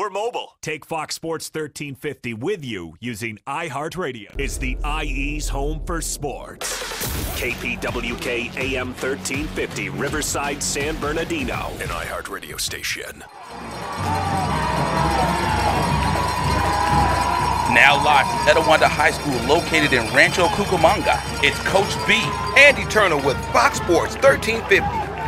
or mobile. Take Fox Sports 1350 with you using iHeartRadio. Is the IE's home for sports. KPWK AM 1350, Riverside, San Bernardino, an iHeartRadio station. Now live from Etiwanda High School, located in Rancho Cucamonga, it's Coach B, Andy Turner with Fox Sports 1350,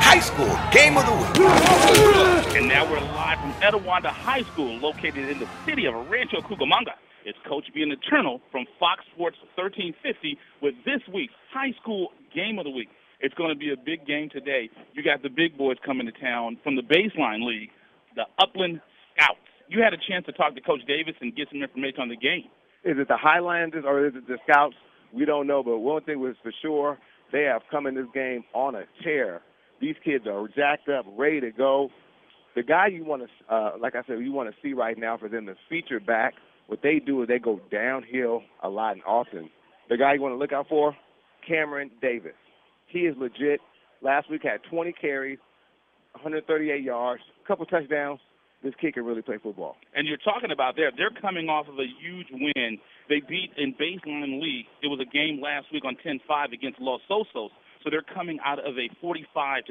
High School Game of the Week. And now we're live from Etiwanda High School, located in the city of Rancho Cucamonga. It's Coach B and Eternal from Fox Sports 1350 with this week's High School Game of the Week. It's going to be a big game today. You got the big boys coming to town from the Baseline League, the Upland Scots. You had a chance to talk to Coach Davis and get some information on the game. Is it the Highlanders or is it the Scouts? We don't know, but one thing was for sure, they have come in this game on a tear. These kids are jacked up, ready to go. The guy you want to, like I said, you want to see right now for them to feature back, what they do is they go downhill a lot and often. The guy you want to look out for, Cameron Davis. He is legit. Last week had 20 carries, 138 yards, a couple touchdowns. This kid can really play football. And you're talking about they're coming off of a huge win. They beat in Baseline League. It was a game last week on 10-5 against Los Osos. So they're coming out of a 45-23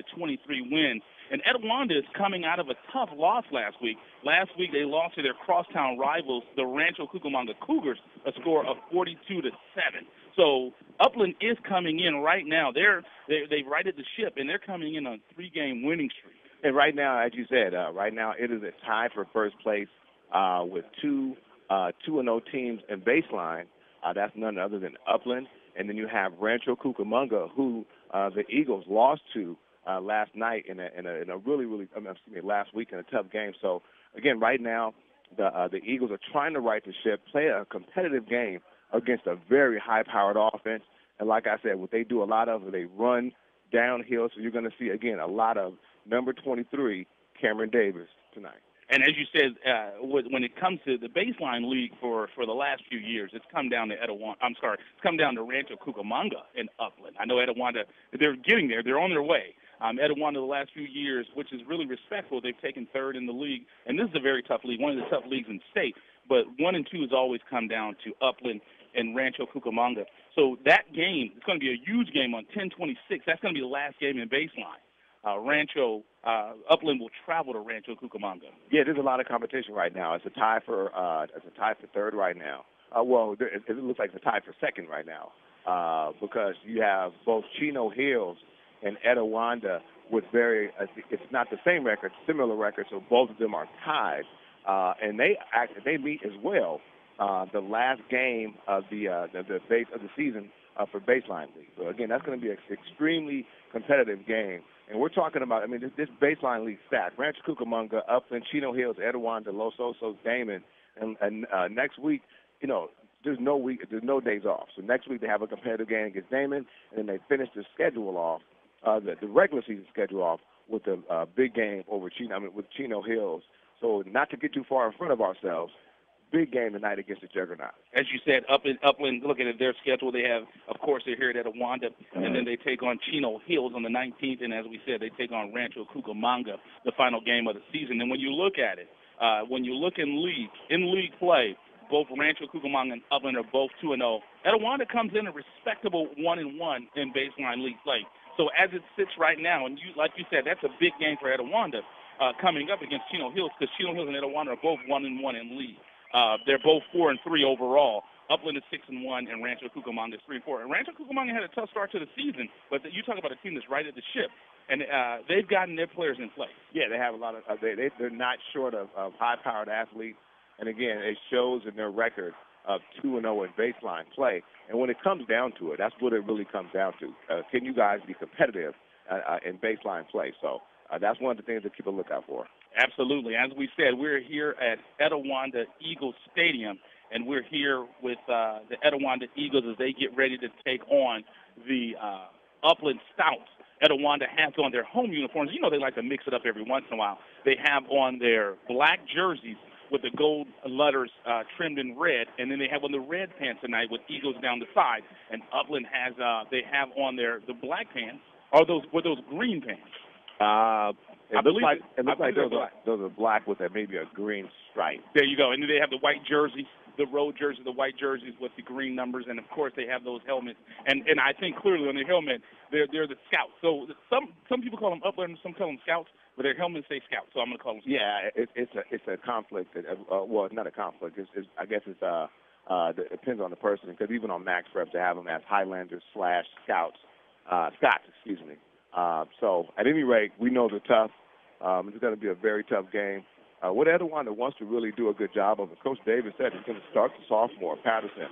win. And Etiwanda is coming out of a tough loss last week. Last week they lost to their crosstown rivals, the Rancho Cucamonga Cougars, a score of 42-7. So Upland is coming in right now. They've righted the ship, and they're coming in on a 3-game winning streak. And right now, as you said, right now it is a tie for first place with two 2-0 teams in Baseline. That's none other than Upland. And then you have Rancho Cucamonga, who the Eagles lost to last night in a last week in a tough game. So again, right now the Eagles are trying to right the ship, play a competitive game against a very high-powered offense. And like I said, what they do a lot of is they run downhill. So you're going to see again a lot of number 23, Cameron Davis, tonight. And as you said, when it comes to the Baseline League for the last few years, it's come down to it's come down to Rancho Cucamonga and Upland. I know Etiwanda, they're getting there. They're on their way. Etiwanda the last few years, which is really respectful, they've taken third in the league. And this is a very tough league, one of the tough leagues in the state. But 1 and 2 has always come down to Upland and Rancho Cucamonga. So that game, it's going to be a huge game on 10-26. That's going to be the last game in Baseline. Upland will travel to Rancho Cucamonga. Yeah, there's a lot of competition right now. It's a tie for third right now. It looks like it's a tie for second right now because you have both Chino Hills and Etiwanda with it's not the same record, similar records, so both of them are tied, and they meet as well the last game of the season for Baseline League. So again, that's going to be an extremely competitive game. And we're talking about, this Baseline League stack, Rancho Cucamonga, Upland, Chino Hills, Etiwanda, Los Osos, Damon, and next week, there's no days off. So next week they have a competitive game against Damon, and then they finish the schedule off, the regular season schedule off with a big game over with Chino Hills. So not to get too far in front of ourselves, big game tonight against the Juggernaut. As you said, Upland, looking at their schedule, they have, of course, they're here at Etiwanda, and then they take on Chino Hills on the 19th, and as we said, they take on Rancho Cucamonga, the final game of the season. And when you look at it, when you look in league play, both Rancho Cucamonga and Upland are both 2-0. Etiwanda comes in a respectable 1-1 in Baseline League play. So as it sits right now, and like you said, that's a big game for Etiwanda coming up against Chino Hills, because Chino Hills and Etiwanda are both 1-1 in league. They're both 4-3 overall. Upland is 6-1, and Rancho Cucamonga is 3-4. And Rancho Cucamonga had a tough start to the season, but you talk about a team that's right at the ship, and they've gotten their players in place. Yeah, they have a lot of. They're not short of high-powered athletes, and again, it shows in their record of 2-0 in Baseline play. And when it comes down to it, that's what it really comes down to. Can you guys be competitive in Baseline play? So that's one of the things to keep a lookout for. Absolutely. As we said, we're here at Etiwanda Eagles Stadium, and we're here with the Etiwanda Eagles as they get ready to take on the Upland Scouts. Etiwanda has on their home uniforms. They like to mix it up every once in a while. They have on their black jerseys with the gold letters trimmed in red, and then they have on the red pants tonight with Eagles down the side. And Upland they have on the black pants. Or were those green pants? It looks like those are black with maybe a green stripe. There you go. And then they have the white jerseys, the road jerseys, the white jerseys with the green numbers, and of course they have those helmets. And I think clearly on their helmet they're the Scouts. So some people call them Upland, some call them Scouts, but their helmets say Scouts. So I'm going to call them Scouts. Yeah, it's a conflict. Well, it's not a conflict. I guess it depends on the person, because even on Max Prep they have them as Highlanders / Scots. Scots, excuse me. So at any rate, we know they're tough. It's going to be a very tough game. What Etiwanda wants to really do a good job of, Coach Davis said he's going to start the sophomore, Patterson.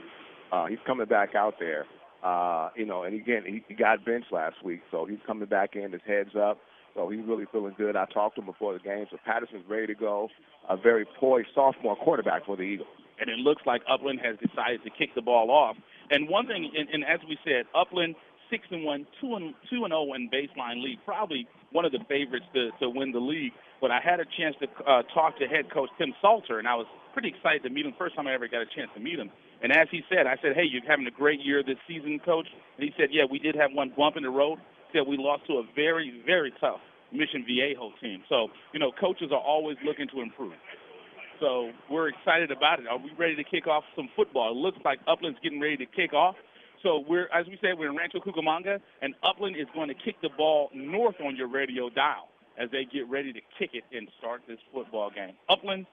He's coming back out there. And again, he got benched last week, so he's coming back in, his head's up. So he's really feeling good. I talked to him before the game, so Patterson's ready to go. A very poised sophomore quarterback for the Eagles. And it looks like Upland has decided to kick the ball off. And one thing, and as we said, Upland 6-1, 2-0 in baseline league, probably one of the favorites to win the league. But I had a chance to talk to head coach Tim Salter, and I was pretty excited to meet him. First time I ever got a chance to meet him. And as he said, I said, hey, you're having a great year this season, Coach. And he said, yeah, we did have one bump in the road. He said we lost to a very, very tough Mission Viejo team. So, coaches are always looking to improve. So we're excited about it. Are we ready to kick off some football? It looks like Upland's getting ready to kick off. So as we said, we're in Rancho Cucamonga, and Upland is going to kick the ball north on your radio dial as they get ready to kick it and start this football game. Upland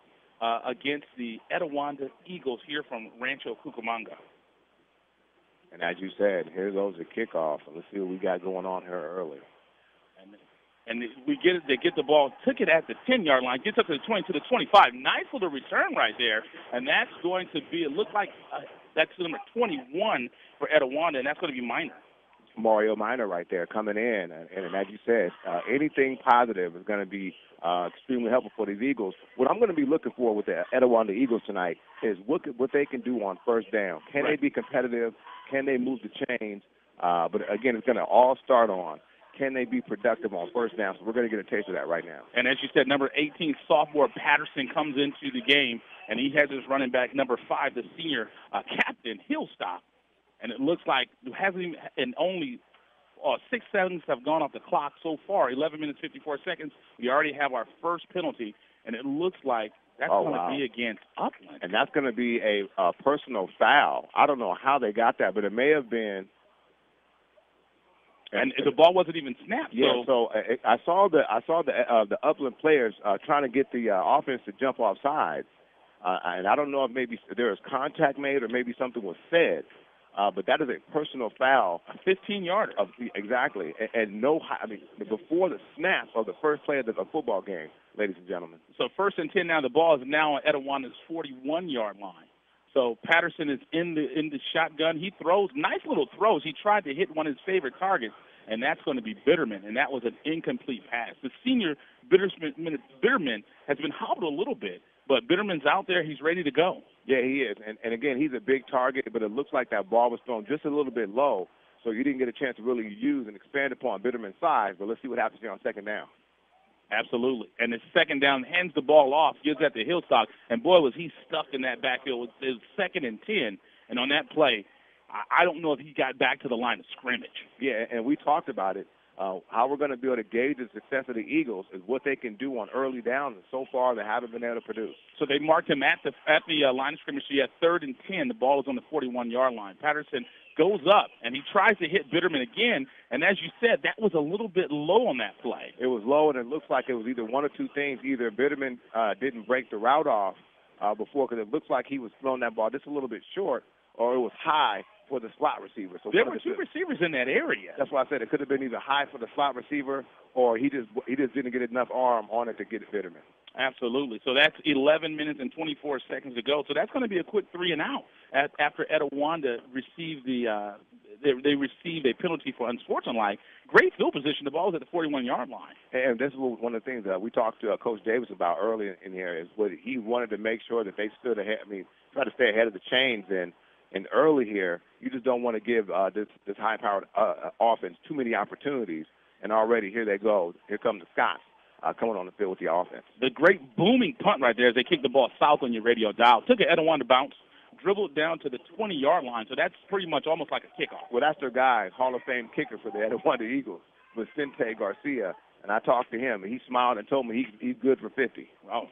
against the Etiwanda Eagles here from Rancho Cucamonga. And as you said, here goes the kickoff. Let's see what we got going on here early. And they get the ball, took it at the 10-yard line, gets up to the 20, to the 25. Nice little return right there, and that's going to be, it looked like that's number 21 for Etiwanda, and that's going to be Minor. Mario Minor right there coming in. And as you said, anything positive is going to be extremely helpful for these Eagles. What I'm going to be looking for with the Etiwanda Eagles tonight is what they can do on first down. Can they be competitive? Can they move the chains? But, again, it's going to all start on, can they be productive on first down? So we're going to get a taste of that right now. And as you said, number 18, sophomore Patterson comes into the game, and he has his running back, number 5, the senior captain, Hillstock. And it looks like only 6 seconds have gone off the clock so far, 11 minutes, 54 seconds. We already have our first penalty, and it looks like that's going to be against Upland. And that's going to be a personal foul. I don't know how they got that, but it may have been. And the ball wasn't even snapped. Yeah, so I saw the Upland players trying to get the offense to jump off sides. And I don't know if maybe there was contact made or maybe something was said. But that is a personal foul. A 15-yarder. Exactly. And before the snap of the first play of the football game, ladies and gentlemen. So 1st and 10 now. The ball is now on Etiwanda's 41-yard line. So Patterson is in the shotgun. He throws nice little throws. He tried to hit one of his favorite targets, and that's going to be Bitterman, and that was an incomplete pass. The senior Bitterman has been hobbled a little bit, but Bitterman's out there. He's ready to go. Yeah, he is. And again, he's a big target, but it looks like that ball was thrown just a little bit low, so you didn't get a chance to really use and expand upon Bitterman's size. But let's see what happens here on second down. Absolutely. And the second down, hands the ball off, gives that to Hillstock, and boy, was he stuck in that backfield. It was 2nd and 10, and on that play, I don't know if he got back to the line of scrimmage. Yeah, and we talked about it. How we're going to be able to gauge the success of the Eagles is what they can do on early down, and so far they haven't been able to produce. So they marked him at the line of scrimmage. So he had 3rd and 10. The ball is on the 41-yard line. Patterson goes up, and he tries to hit Bitterman again, and as you said, that was a little bit low on that play. It was low, and it looks like it was either one or two things. Either Bitterman didn't break the route off before, because it looks like he was throwing that ball just a little bit short, or it was high for the slot receiver. So there were 2 receivers in that area. That's why I said it could have been either high for the slot receiver, or he just didn't get enough arm on it to get it Bitterman. Absolutely. So that's 11 minutes and 24 seconds to go. So that's going to be a quick 3 and out after Etiwanda received they received a penalty for unsportsmanlike. Great field position. The ball was at the 41-yard line. And this is one of the things that we talked to Coach Davis about early in here is what he wanted to make sure that they stood ahead. Try to stay ahead of the chains. And early here, you just don't want to give this high-powered offense too many opportunities. And already here they go. Here come the Scots coming on the field with the offense. The great booming punt right there as they kick the ball south on your radio dial. Took an Etiwanda bounce, dribbled down to the 20-yard line. So that's pretty much almost like a kickoff. Well, that's their guy, Hall of Fame kicker for the Etiwanda Eagles, Vicente Garcia. and I talked to him, and he smiled and told me he's good for 50. Oh,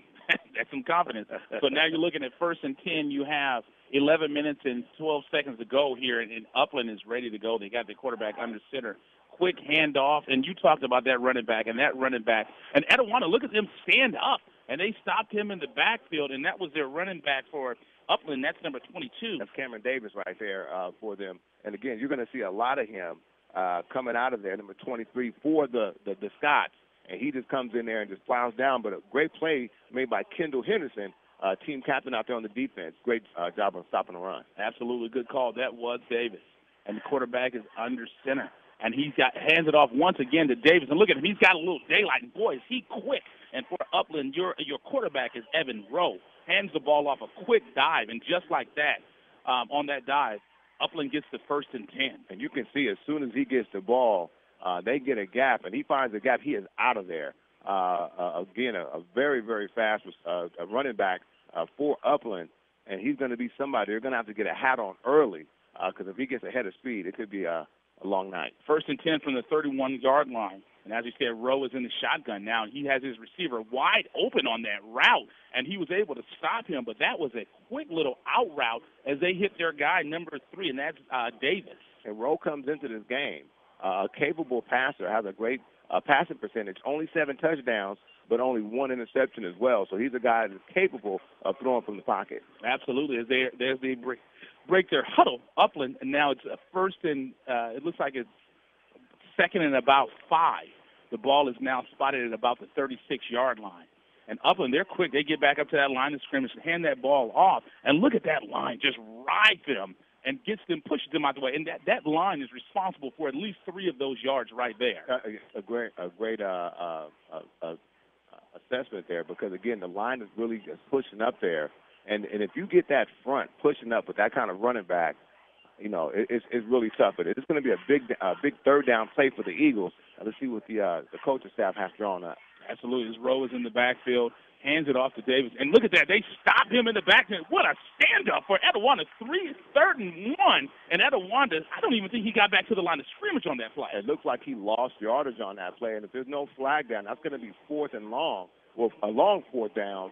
that's some confidence. So now you're looking at 1st and 10. You have 11 minutes and 12 seconds to go here, and Upland is ready to go. They got the quarterback under center. Quick handoff, and you talked about that running back. And Etiwanda, look at them stand up, and they stopped him in the backfield, and that was their running back for Upland. That's number 22. That's Cameron Davis right there for them. And, again, you're going to see a lot of him coming out of there, number 23, for the Scots. And he just comes in there and just plows down. But a great play made by Kendall Henderson, team captain out there on the defense. Great job on stopping the run. Absolutely good call. That was Davis. And the quarterback is under center. And he's hands it off once again to Davis. And look at him. He's got a little daylight. And, boy, is he quick. And for Upland, your quarterback is Evan Rowe. Hands the ball off a quick dive. And just like that, on that dive, Upland gets the 1st and 10. And you can see as soon as he gets the ball, they get a gap. And he finds a gap. He is out of there. Again, a very, very fast running back for Upland. And he's going to be somebody they're going to have to get a hat on early because if he gets ahead of speed, it could be a long night. 1st and 10 from the 31-yard line. And as you said, Rowe is in the shotgun now. He has his receiver wide open on that route, and he was able to stop him. But that was a quick little out route as they hit their guy, number 3, and that's Davis. And Rowe comes into this game, a capable passer, has a great passing percentage, only 7 touchdowns, but only 1 interception as well. So he's a guy that's capable of throwing from the pocket. Absolutely. There's the break their huddle, Upland, and now it's a 1st and it looks like it's 2nd and about 5. The ball is now spotted at about the 36-yard line. And Upland, they're quick. They get back up to that line of scrimmage and hand that ball off. And look at that line, just ride them and pushes them out the way. And that line is responsible for at least 3 of those yards right there. A great assessment there because, again, the line is really just pushing up there. And if you get that front pushing up with that kind of running back, you know, it's really tough. But it's going to be a big 3rd down play for the Eagles. Let's see what the coaching staff has drawn up. Absolutely. His Rowe is in the backfield, hands it off to Davis. And look at that. They stop him in the backfield. What a stand-up for Etiwanda. 3rd and 1. And Etiwanda, I don't even think he got back to the line of scrimmage on that play. It looks like he lost yardage on that play. And if there's no flag down, that's going to be 4th and long. Well, a long 4th down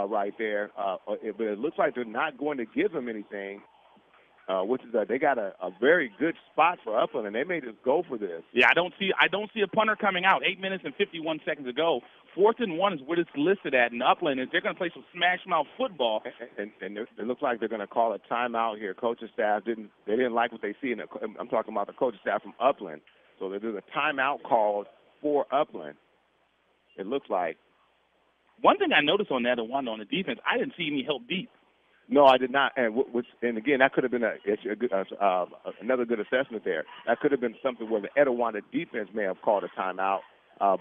right there. But it looks like they're not going to give him anything. Which is they got a very good spot for Upland, and they may just go for this. Yeah, I don't see a punter coming out. 8 minutes and 51 seconds to go. 4th and 1 is what it's listed at, and Upland they're going to play some smash mouth football. And it looks like they're going to call a timeout here. Coaching staff didn't like what they see. I'm talking about the coaching staff from Upland. So there's a timeout called for Upland. It looks like. One thing I noticed on that one on the defense, I didn't see any help deep. No, I did not. And again, that could have been another good assessment there. That could have been something where the Etiwanda defense may have called a timeout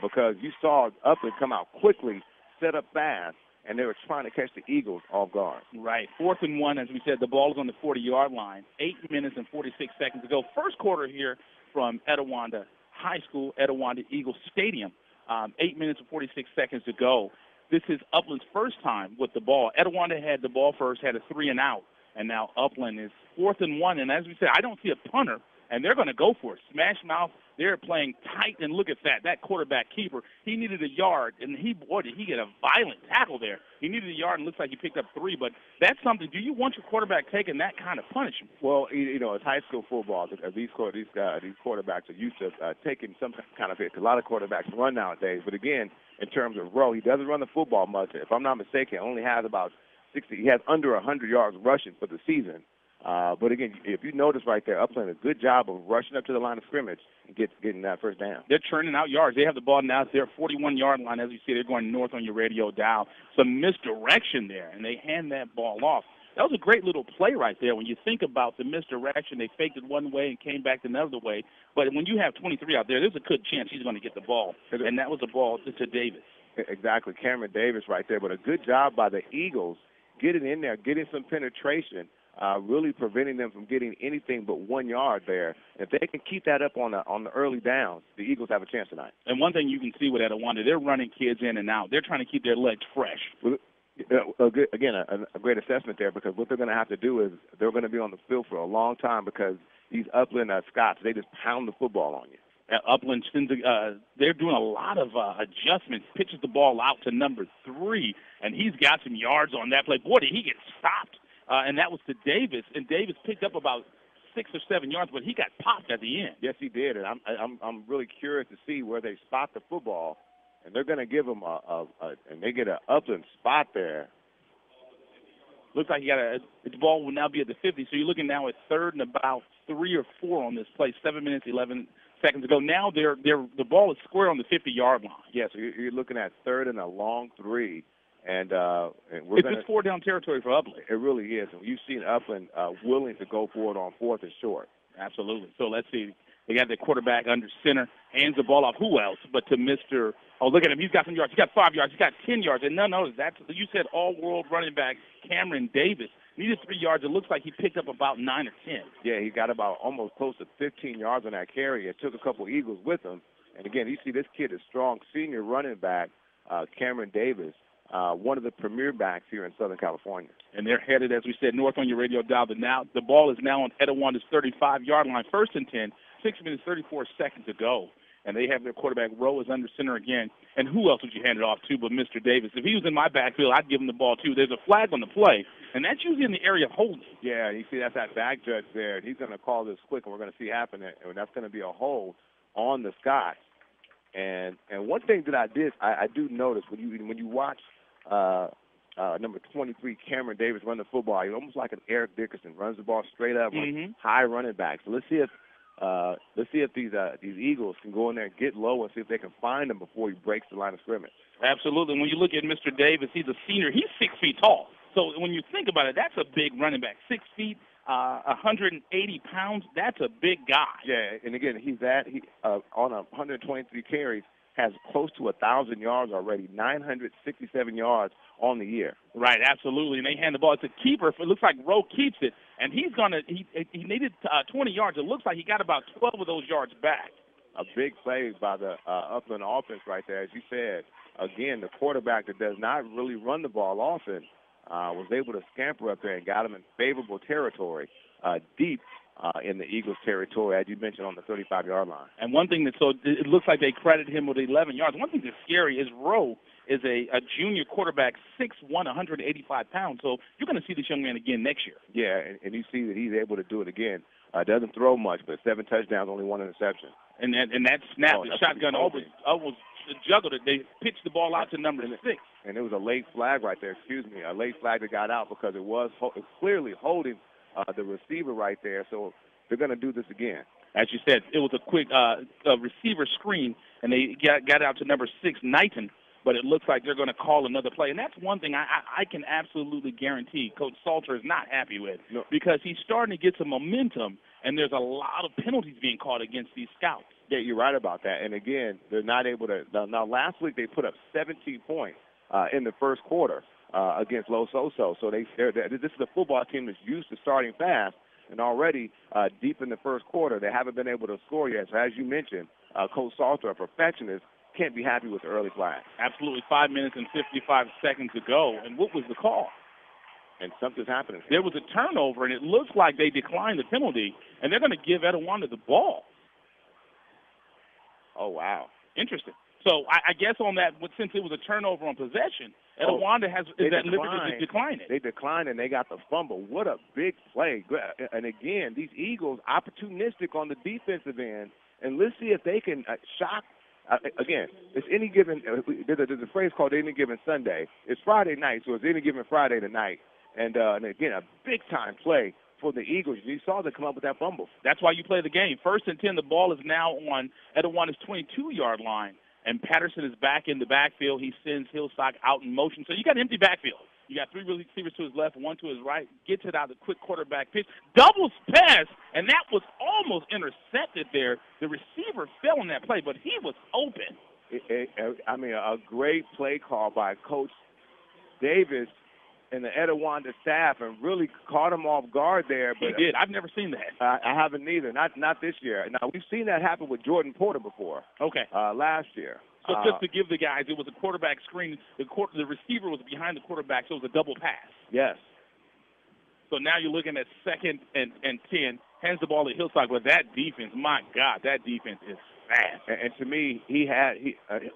because you saw Upland come out quickly, set up fast, and they were trying to catch the Eagles off guard. Right. 4th and 1, as we said, the ball is on the 40-yard line. 8 minutes and 46 seconds to go. First quarter here from Etiwanda High School, Etiwanda Eagles Stadium. 8 minutes and 46 seconds to go. This is Upland's first time with the ball. Etiwanda had the ball first, had a 3-and-out, and now Upland is 4th and 1. And as we said, I don't see a punter, and they're going to go for it. Smash mouth. They're playing tight, and look at that quarterback keeper. He needed a yard, and did he get a violent tackle there. He needed a yard, and looks like he picked up 3. But that's something. Do you want your quarterback taking that kind of punishment? Well, you know, it's high school football. These quarterbacks are used to taking some kind of hit. A lot of quarterbacks run nowadays. But again, in terms of Rowe, he doesn't run the football much. If I'm not mistaken, he only has about 60. He has under 100 yards rushing for the season. But again, if you notice right there, Upland a good job of rushing up to the line of scrimmage and getting that first down. They're churning out yards. They have the ball now at their 41-yard line. As you see, they're going north on your radio dial. Some misdirection there, and they hand that ball off. That was a great little play right there. When you think about the misdirection, they faked it one way and came back another way. But when you have 23 out there, there's a good chance he's going to get the ball. And that was a ball to Davis. Exactly, Cameron Davis right there. But a good job by the Eagles getting in there, getting some penetration, really preventing them from getting anything but 1 yard there. If they can keep that up on the early downs, the Eagles have a chance tonight. And one thing you can see with Etiwanda, they're running kids in and out. They're trying to keep their legs fresh. A great assessment there because what they're going to have to do is they're going to be on the field for a long time because these Upland Scots, they just pound the football on you. Upland sends they're doing a lot of adjustments, pitches the ball out to number 3, and he's got some yards on that play. Boy, did he get stopped, and that was to Davis, and Davis picked up about 6 or 7 yards, but he got popped at the end. Yes, he did, and I'm really curious to see where they spot the football, and they're going to give him and they get an Upland spot there. Looks like the ball will now be at the 50, so you're looking now at 3rd and about 3 or 4 on this play, 7 minutes, 11 seconds ago. Now the ball is square on the 50-yard line. Yeah, so you're looking at 3rd and a long 3, and we're it's 4-down territory for Upland. It really is, and you've seen Upland willing to go for it on 4th and short. Absolutely. So let's see. They got their quarterback under center, hands the ball off. Who else but to Mr. Oh, look at him. He's got some yards. He's got 5 yards. He's got 10 yards. And none of that. You said all-world running back Cameron Davis needed 3 yards. It looks like he picked up about 9 or 10. Yeah, he got about almost close to 15 yards on that carry. It took a couple Eagles with him. And, again, you see this kid is strong, senior running back, Cameron Davis, one of the premier backs here in Southern California. And they're headed, as we said, north on your radio dial. The ball is now on Etiwanda's 35-yard line, 1st and 10, 6 minutes, 34 seconds to go. And they have their quarterback Rowe is under center again. And who else would you hand it off to but Mr. Davis? If he was in my backfield, I'd give him the ball, too. There's a flag on the play, and that's usually in the area of holding. Yeah, you see that's that back judge there, and he's going to call this quick, and we're going to see happen, and that's going to be a hold on the Scots. And one thing that I do notice when you watch number 23 Cameron Davis run the football, he's almost like an Eric Dickerson, runs the ball straight up, high running back. So let's see if these Eagles can go in there and get low and see if they can find him before he breaks the line of scrimmage. Absolutely. When you look at Mr. Davis, he's a senior. He's 6 feet tall. So when you think about it, that's a big running back. 6 feet, 180 pounds. That's a big guy. Yeah, and again, on 123 carries, has close to 1,000 yards already, 967 yards on the year. Right, absolutely. And they hand the ball. It's a keeper. It looks like Rowe keeps it, and he needed 20 yards. It looks like he got about 12 of those yards back. A big play by the Upland offense right there. As you said, again, the quarterback that does not really run the ball often was able to scamper up there and got him in favorable territory, deep in the Eagles' territory, as you mentioned, on the 35-yard line. And one thing it looks like they credited him with 11 yards. One thing that's scary is Rowe is a junior quarterback, 6'1", 185 pounds. So you're going to see this young man again next year. Yeah, and you see that he's able to do it again. Doesn't throw much, but 7 touchdowns, only 1 interception. And that snap, the shotgun almost juggled it. They pitched the ball out to number 6. And it was a late flag right there, a late flag that got out because it was clearly holding the receiver right there. So they're going to do this again. As you said, it was a quick receiver screen, and they got out to number 6, Knighton. But it looks like they're going to call another play. And that's one thing I can absolutely guarantee Coach Salter is not happy with because he's starting to get some momentum, and there's a lot of penalties being called against these Scouts. Yeah, you're right about that. And, again, they're not able to – now, last week they put up 17 points in the first quarter against Los Osos. So this is a football team that's used to starting fast, and already deep in the first quarter they haven't been able to score yet. So, as you mentioned, Coach Salter, a perfectionist, can't be happy with the early flag. Absolutely. 5 minutes and 55 seconds to go. And what was the call? And something's happening. There was a turnover, and it looks like they declined the penalty, and they're going to give Etiwanda the ball. Oh, wow. Interesting. So I guess on that, since it was a turnover on possession, Etiwanda is at liberty to decline it. They declined, and they got the fumble. What a big play. And, again, these Eagles, opportunistic on the defensive end, and let's see if they can shock. Again, it's any given – there's a phrase called any given Sunday. It's Friday night, so it's any given Friday tonight. And again, a big-time play for the Eagles. You saw them come up with that fumble. That's why you play the game. 1st and 10, the ball is now on Etiwanda's 22-yard line, and Patterson is back in the backfield. He sends Hillstock out in motion. So you got an empty backfield. You got 3 receivers to his left, 1 to his right. Gets it out, the quick quarterback pitch. Doubles pass, and that was almost intercepted there. The receiver fell on that play, but he was open. A great play call by Coach Davis and the Etiwanda staff, and really caught him off guard there. But he did. I've never seen that. I haven't either. Not this year. Now, we've seen that happen with Jordan Porter before. Okay. Last year. So just to give the guys, it was a quarterback screen. The receiver was behind the quarterback, so it was a double pass. Yes. So now you're looking at 2nd and 10. Hands the ball to Hillstock. But that defense, my God, that defense is fast. And to me,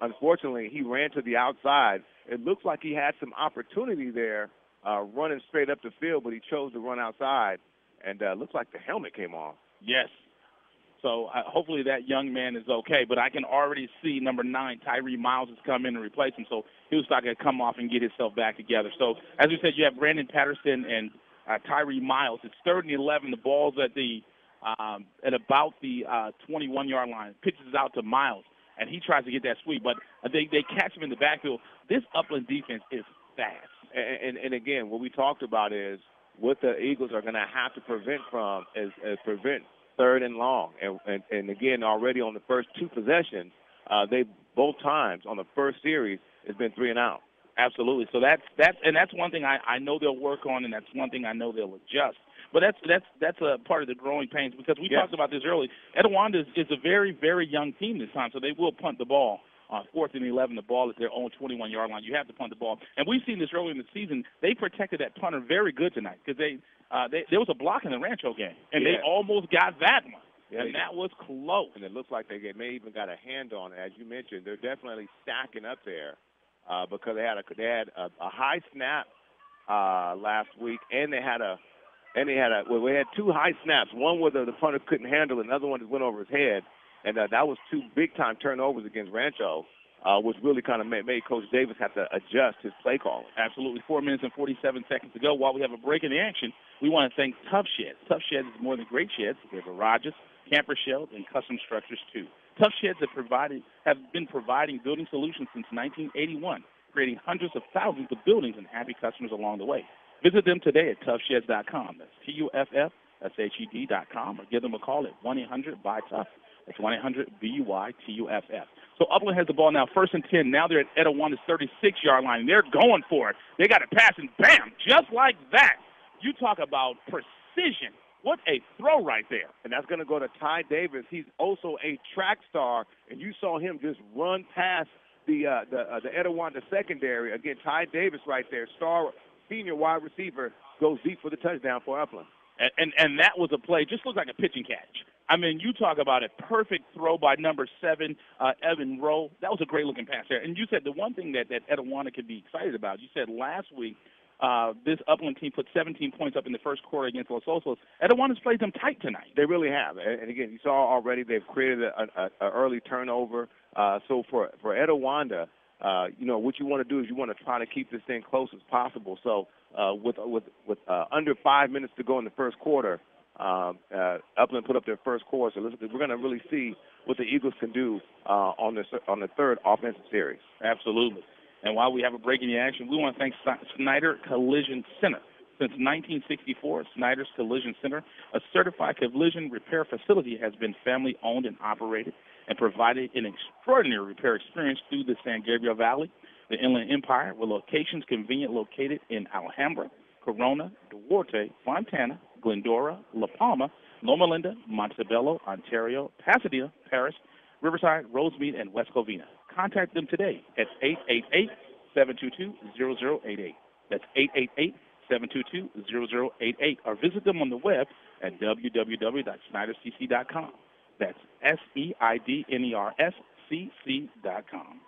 unfortunately, he ran to the outside. It looks like he had some opportunity there running straight up the field, but he chose to run outside, and looks like the helmet came off. Yes. So hopefully that young man is okay. But I can already see number 9, Tyree Miles, has come in and replaced him. So he was not going to come off and get himself back together. So, as we said, you have Brandon Patterson and Tyree Miles. It's 3rd and 11. The ball's at about the 21-yard line. Pitches out to Miles, and he tries to get that sweep. But they catch him in the backfield. This Upland defense is fast. And again, what we talked about is what the Eagles are going to have to prevent from is prevent 3rd and long. And again, already on the first 2 possessions, they both times on the first series it's been 3 and out. Absolutely. So that's one thing I know they'll work on, and that's one thing I know they'll adjust. But that's a part of the growing pains because we talked about this early. Etiwanda is a very, very young team this time, so they will punt the ball. 4th and 11, the ball at their own 21-yard line. You have to punt the ball. And we've seen this early in the season. They protected that punter very good tonight because there was a block in the Rancho game, and they almost got that one. Yeah, and that was close. And it looks like they may even got a hand on it. As you mentioned, they're definitely stacking up there because they had a high snap last week, and we had 2 high snaps. One where the punter couldn't handle it, another one that went over his head. And that was 2 big-time turnovers against Rancho, which really kind of made Coach Davis have to adjust his play calling. Absolutely. 4 minutes and 47 seconds to go. While we have a break in the action, we want to thank Tough Sheds. Tough Sheds is more than great sheds. They have garages, camper shells, and custom structures, too. Tough Sheds have been providing building solutions since 1981, creating hundreds of thousands of buildings and happy customers along the way. Visit them today at toughsheds.com. That's TUFFSHED.com, or give them a call at 1-800-BUY-TOUGH. That's 1-800-BUYTUFF. So Upland has the ball now, 1st and 10. Now they're at Etiwanda's 36-yard line. They're going for it. They got a pass, and bam, just like that. You talk about precision. What a throw right there. And that's going to go to Ty Davis. He's also a track star, and you saw him just run past the Etiwanda secondary. Again, Ty Davis right there, star senior wide receiver, goes deep for the touchdown for Upland. And that was a play, just looked like a pitching catch. I mean, you talk about a perfect throw by number 7, Evan Rowe. That was a great-looking pass there. And you said the one thing that Etiwanda could be excited about, you said last week this Upland team put 17 points up in the first quarter against Los Osos. Etiwanda's played them tight tonight. They really have. And again, you saw already they've created an early turnover. So for Etiwanda, what you want to do is you want to try to keep this thing close as possible. So with under 5 minutes to go in the first quarter, Upland put up their first score, so we're going to really see what the Eagles can do on the 3rd offensive series. Absolutely. And while we have a break in the action, we want to thank Snyder Collision Center. Since 1964, Snyder's Collision Center, a certified collision repair facility, has been family-owned and operated and provided an extraordinary repair experience through the San Gabriel Valley, the Inland Empire, with locations conveniently located in Alhambra, Corona, Duarte, Fontana, Glendora, La Palma, Loma Linda, Montebello, Ontario, Pasadena, Paris, Riverside, Rosemead, and West Covina. Contact them today at 888-722-0088. That's 888-722-0088. Or visit them on the web at www.snydercc.com. That's SEIDNERSCC.com.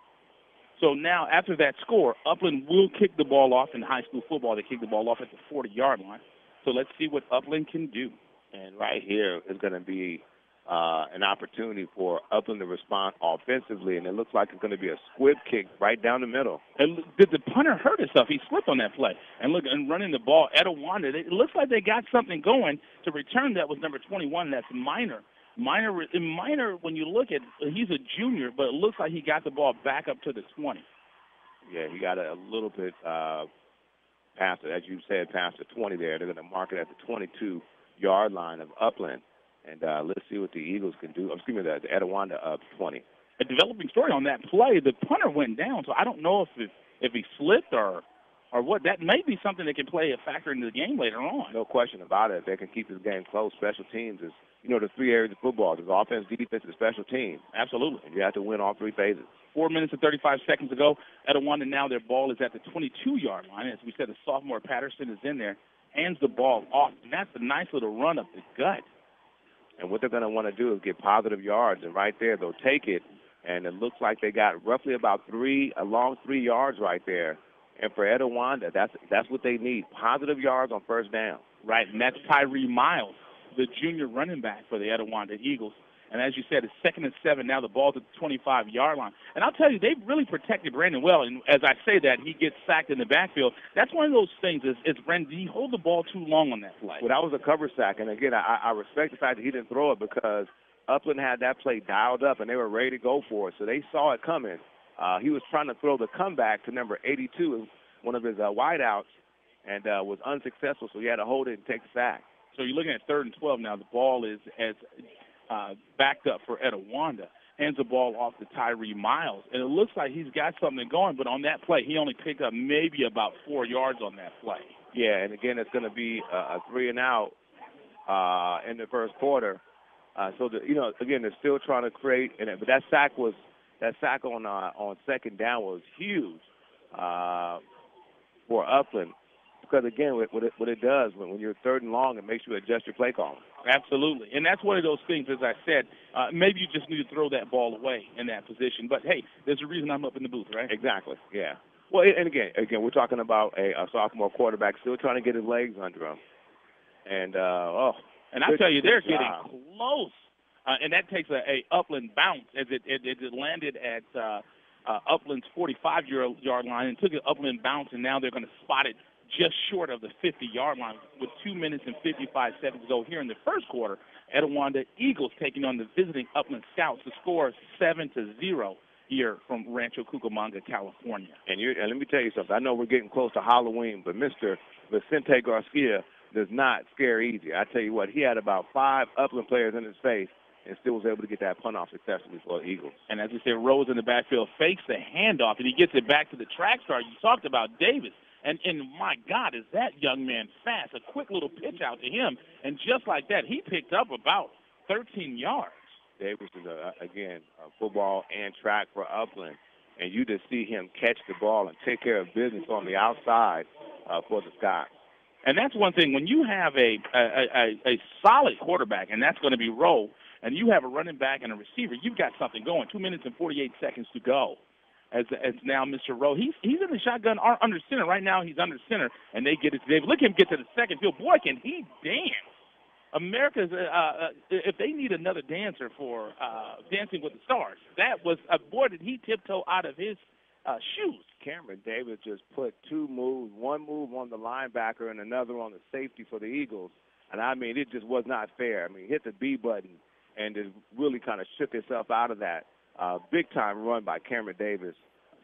So now, after that score, Upland will kick the ball off in high school football. They kick the ball off at the 40-yard line. So let's see what Upland can do. And right here is going to be an opportunity for Upland to respond offensively, and it looks like it's going to be a squib kick right down the middle. And did the punter hurt himself? He slipped on that play. And look, and running the ball, Etiwanda, it looks like they got something going to return. That was number 21. That's Minor. Minor, when you look at, he's a junior, but it looks like he got the ball back up to the 20. Yeah, he got a little bit past it, as you said, past the 20 there. They're going to mark it at the 22-yard line of Upland. And let's see what the Eagles can do. Excuse me, the Etiwanda up 20. A developing story on that play. The punter went down, so I don't know if he slipped or what. That may be something that can play a factor into the game later on. No question about it. If they can keep this game close, special teams is, the 3 areas of football. There's offense, defense, and special teams. Absolutely. And you have to win all 3 phases. 4 minutes and 35 seconds to go. Etiwanda now, their ball is at the 22-yard line. As we said, the sophomore Patterson is in there, hands the ball off, and that's a nice little run up the gut. And what they're going to want to do is get positive yards, and right there they'll take it. And it looks like they got roughly about a long 3 yards right there. And for Etiwanda, that's what they need, positive yards on first down. Right, and that's Tyree Miles, the junior running back for the Etiwanda Eagles. And as you said, it's 2nd and 7. Now the ball's at the 25-yard line. And I'll tell you, they've really protected Brandon well. And as I say that, he gets sacked in the backfield. That's one of those things is Brandon, did he hold the ball too long on that play? Well, that was a cover sack. And, again, I respect the fact that he didn't throw it because Upland had that play dialed up, and they were ready to go for it. So they saw it coming. He was trying to throw the comeback to number 82, one of his wideouts, and was unsuccessful. So he had to hold it and take the sack. So you're looking at 3rd and 12 now. The ball is backed up for Etiwanda. Hands the ball off to Tyree Miles. And it looks like he's got something going, but on that play, he only picked up maybe about 4 yards on that play. Yeah, and again, it's going to be a 3 and out in the first quarter. So, again, they're still trying to create. But that sack on 2nd down was huge for Upland. Because, again, what it does, when you're 3rd and long, it makes you adjust your play calling. Absolutely. And that's one of those things, as I said, maybe you just need to throw that ball away in that position. But, hey, there's a reason I'm up in the booth, right? Exactly, yeah. Well, and again, we're talking about a sophomore quarterback still trying to get his legs under him. And, and I tell you, they're getting close. And that takes a Upland bounce as it landed at Upland's 45-yard line and took an Upland bounce, and now they're going to spot it just short of the 50-yard line with 2 minutes and 55 seconds to go here in the first quarter. Etiwanda Eagles taking on the visiting Upland Scouts. The score is 7-0 here from Rancho Cucamonga, California. And let me tell you something. I know we're getting close to Halloween, but Mr. Vicente Garcia does not scare easy. I tell you what, he had about 5 Upland players in his face and still was able to get that punt off successfully for the Eagles. And as we said, Rose in the backfield fakes the handoff, and he gets it back to the track star. You talked about Davis. And my God, is that young man fast. A quick little pitch out to him, and just like that, he picked up about 13 yards. Davis is, again, football and track for Upland. And you just see him catch the ball and take care of business on the outside for the Scots. And that's one thing. When you have a solid quarterback, and that's going to be Rowe, and you have a running back and a receiver, you've got something going. 2 minutes and 48 seconds to go. As now Mr. Rowe, he's in the shotgun under center. Right now he's under center, and they get it to David. Look at him get to the second field. Boy, can he dance. America's, if they need another dancer for Dancing with the Stars, that was, boy, did he tiptoe out of his shoes. Cameron Davis just put 2 moves, one move on the linebacker and another on the safety for the Eagles. And, I mean, it just was not fair. I mean, he hit the B button and just really kind of shook himself out of that. Big-time run by Cameron Davis,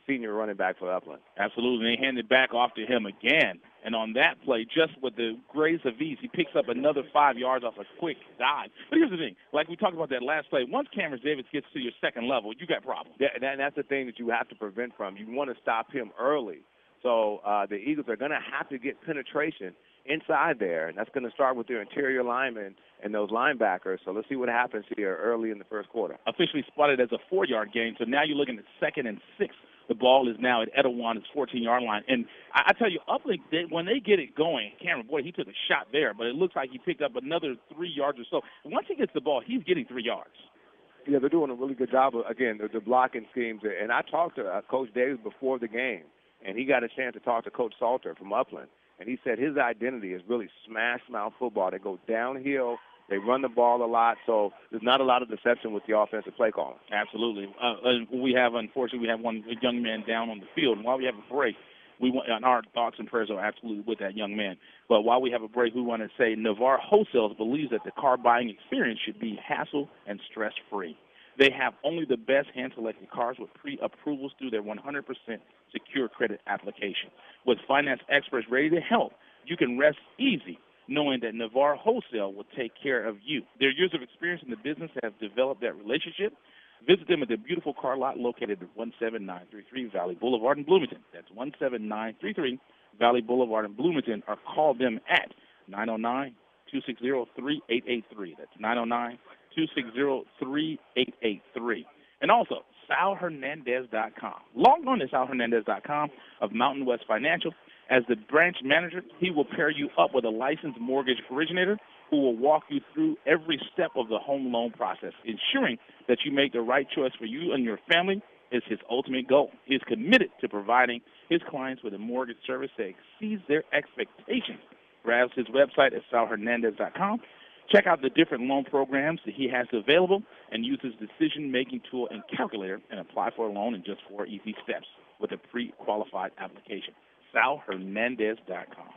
senior running back for Upland. Absolutely. And they hand it back off to him again. And on that play, just with the grace of ease, he picks up another 5 yards off a quick dive. But here's the thing. Like we talked about that last play, once Cameron Davis gets to your second level, you got problems. Yeah, and that's the thing that you have to prevent from. You want to stop him early. So the Eagles are going to have to get penetration inside there, and that's going to start with their interior linemen and those linebackers. So let's see what happens here early in the first quarter. Officially spotted as a 4-yard gain, so now you're looking at 2nd and 6. The ball is now at Etiwanda's 14-yard line. And I tell you, Upland, when they get it going, Cameron, boy, he took a shot there, but it looks like he picked up another 3 yards or so. And once he gets the ball, he's getting 3 yards. Yeah, they're doing a really good job, again, the blocking schemes. And I talked to Coach Davis before the game, and he got a chance to talk to Coach Salter from Upland. And he said his identity is really smash-mouth football. They go downhill. They run the ball a lot, so there's not a lot of deception with the offensive play calling. Absolutely. Unfortunately, we have one young man down on the field. And while we have a break, and our thoughts and prayers are absolutely with that young man. But while we have a break, we want to say Navarre Wholesales believes that the car buying experience should be hassle and stress-free. They have only the best hand-selected cars with pre-approvals through their 100% secure credit application. With finance experts ready to help, you can rest easy knowing that Navarre Wholesale will take care of you. Their years of experience in the business have developed that relationship. Visit them at their beautiful car lot located at 17933 Valley Boulevard in Bloomington. That's 17933 Valley Boulevard in Bloomington, or call them at 909-260-3883. That's 909-260-3883. And also, SalHernandez.com. Log on to SalHernandez.com of Mountain West Financial. As the branch manager, he will pair you up with a licensed mortgage originator who will walk you through every step of the home loan process, ensuring that you make the right choice for you and your family is his ultimate goal. He is committed to providing his clients with a mortgage service that exceeds their expectations. Browse his website at salhernandez.com. Check out the different loan programs that he has available and use his decision-making tool and calculator and apply for a loan in just 4 easy steps with a pre-qualified application. salhernandez.com.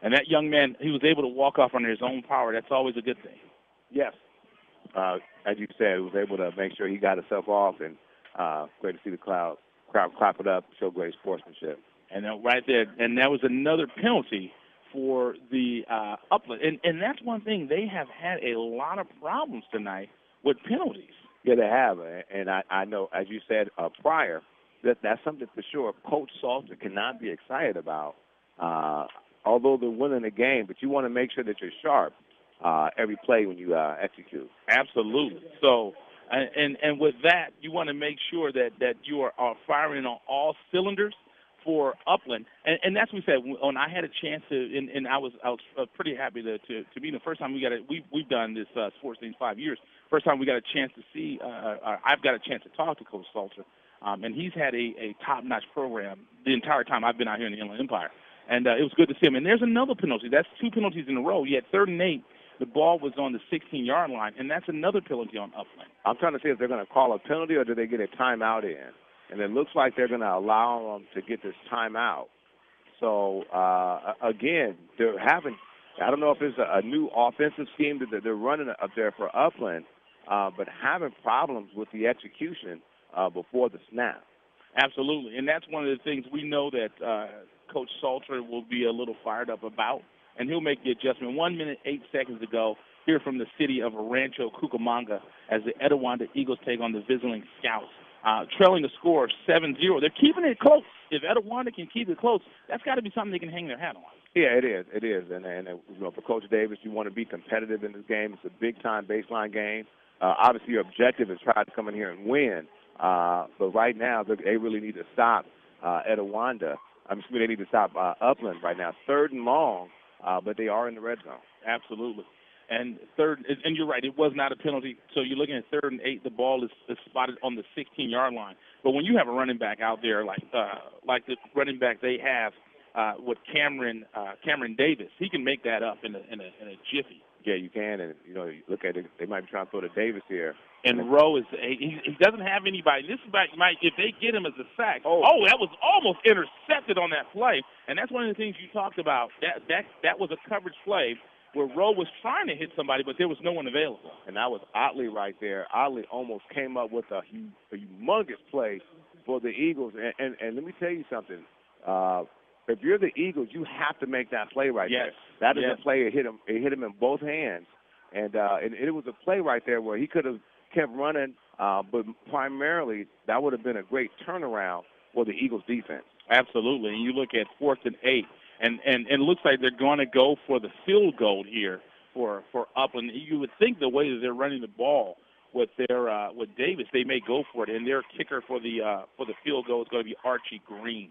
And that young man, he was able to walk off under his own power. That's always a good thing. Yes. As you said, he was able to make sure he got himself off, and great to see the crowd clap it up, show great sportsmanship. And right there, and that was another penalty for the Upland. And that's one thing. They have had a lot of problems tonight with penalties. Yeah, they have. And I know, as you said prior, that's something for sure Coach Salter cannot be excited about. Although they're winning the game, but you want to make sure that you're sharp every play when you execute. Absolutely. So, and with that, you want to make sure that you are firing on all cylinders for Upland. And that's what we said. When I had a chance to, and I was pretty happy to be the first time we've done this sports thing 5 years. First time we got a chance to see, I've got a chance to talk to Coach Salter. And he's had a top-notch program the entire time I've been out here in the Inland Empire. And it was good to see him. And there's another penalty. That's 2 penalties in a row. You had 3rd and 8. The ball was on the 16-yard line, and that's another penalty on Upland. I'm trying to see if they're going to call a penalty or do they get a timeout in. And it looks like they're going to allow them to get this timeout. So, again, they're having – I don't know if it's a new offensive scheme that they're running up there for Upland, but having problems with the execution before the snap. Absolutely, and that's one of the things we know that Coach Salter will be a little fired up about, and he'll make the adjustment. 1 minute, 8 seconds to go here from the city of Rancho Cucamonga as the Etiwanda Eagles take on the visiting Scots, trailing the score 7-0. They're keeping it close. If Etiwanda can keep it close, that's got to be something they can hang their hat on. Yeah, it is. It is. And you know, for Coach Davis, you want to be competitive in this game. It's a big-time baseline game. Obviously, your objective is try to come in here and win. But right now, they really need to stop Etiwanda. They need to stop Upland right now. 3rd and long, but they are in the red zone. Absolutely. And you're right, it was not a penalty. So you're looking at 3rd and 8, the ball is spotted on the 16-yard line. But when you have a running back out there like the running back they have with Cameron Davis, he can make that up in a jiffy. Yeah, you can, and you know, you look at it. They might be trying to throw to Davis here. And Rowe he doesn't have anybody. This might if they get him as a sack. Oh, that was almost intercepted on that play, and that's one of the things you talked about. That was a coverage play where Rowe was trying to hit somebody, but there was no one available. And that was Otley right there. Otley almost came up with a humongous play for the Eagles. And let me tell you something. If you're the Eagles, you have to make that play right there. That is a play. It hit him in both hands, and it was a play right there where he could have kept running, but primarily that would have been a great turnaround for the Eagles defense. Absolutely. And you look at 4th and 8, and it looks like they're going to go for the field goal here for Upland. You would think the way that they're running the ball with Davis, they may go for it, and their kicker for the field goal is going to be Archie Green.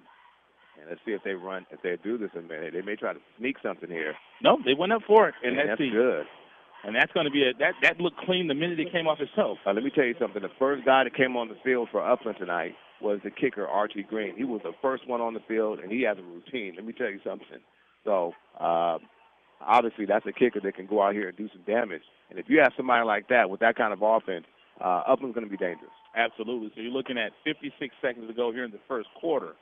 And let's see if they do this a minute. They may try to sneak something here. No, they went up for it, and that's good. And that's going to be that looked clean the minute it came off his toe. Let me tell you something. The first guy that came on the field for Upland tonight was the kicker, Archie Green. He was the first one on the field, and he has a routine. Let me tell you something. So, obviously, that's a kicker that can go out here and do some damage. And if you have somebody like that with that kind of offense, Upland's going to be dangerous. Absolutely. So you're looking at 56 seconds to go here in the first quarter.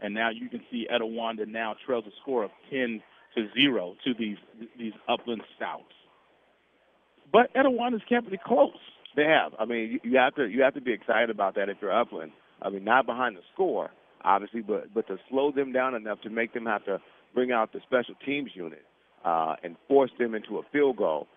And now you can see Etiwanda now trails a score of 10-0 to these Upland Scouts. But Etiwanda's kept it close. They have. I mean, you have to be excited about that if you're Upland. I mean, not behind the score, obviously, but to slow them down enough to make them have to bring out the special teams unit and force them into a field goal.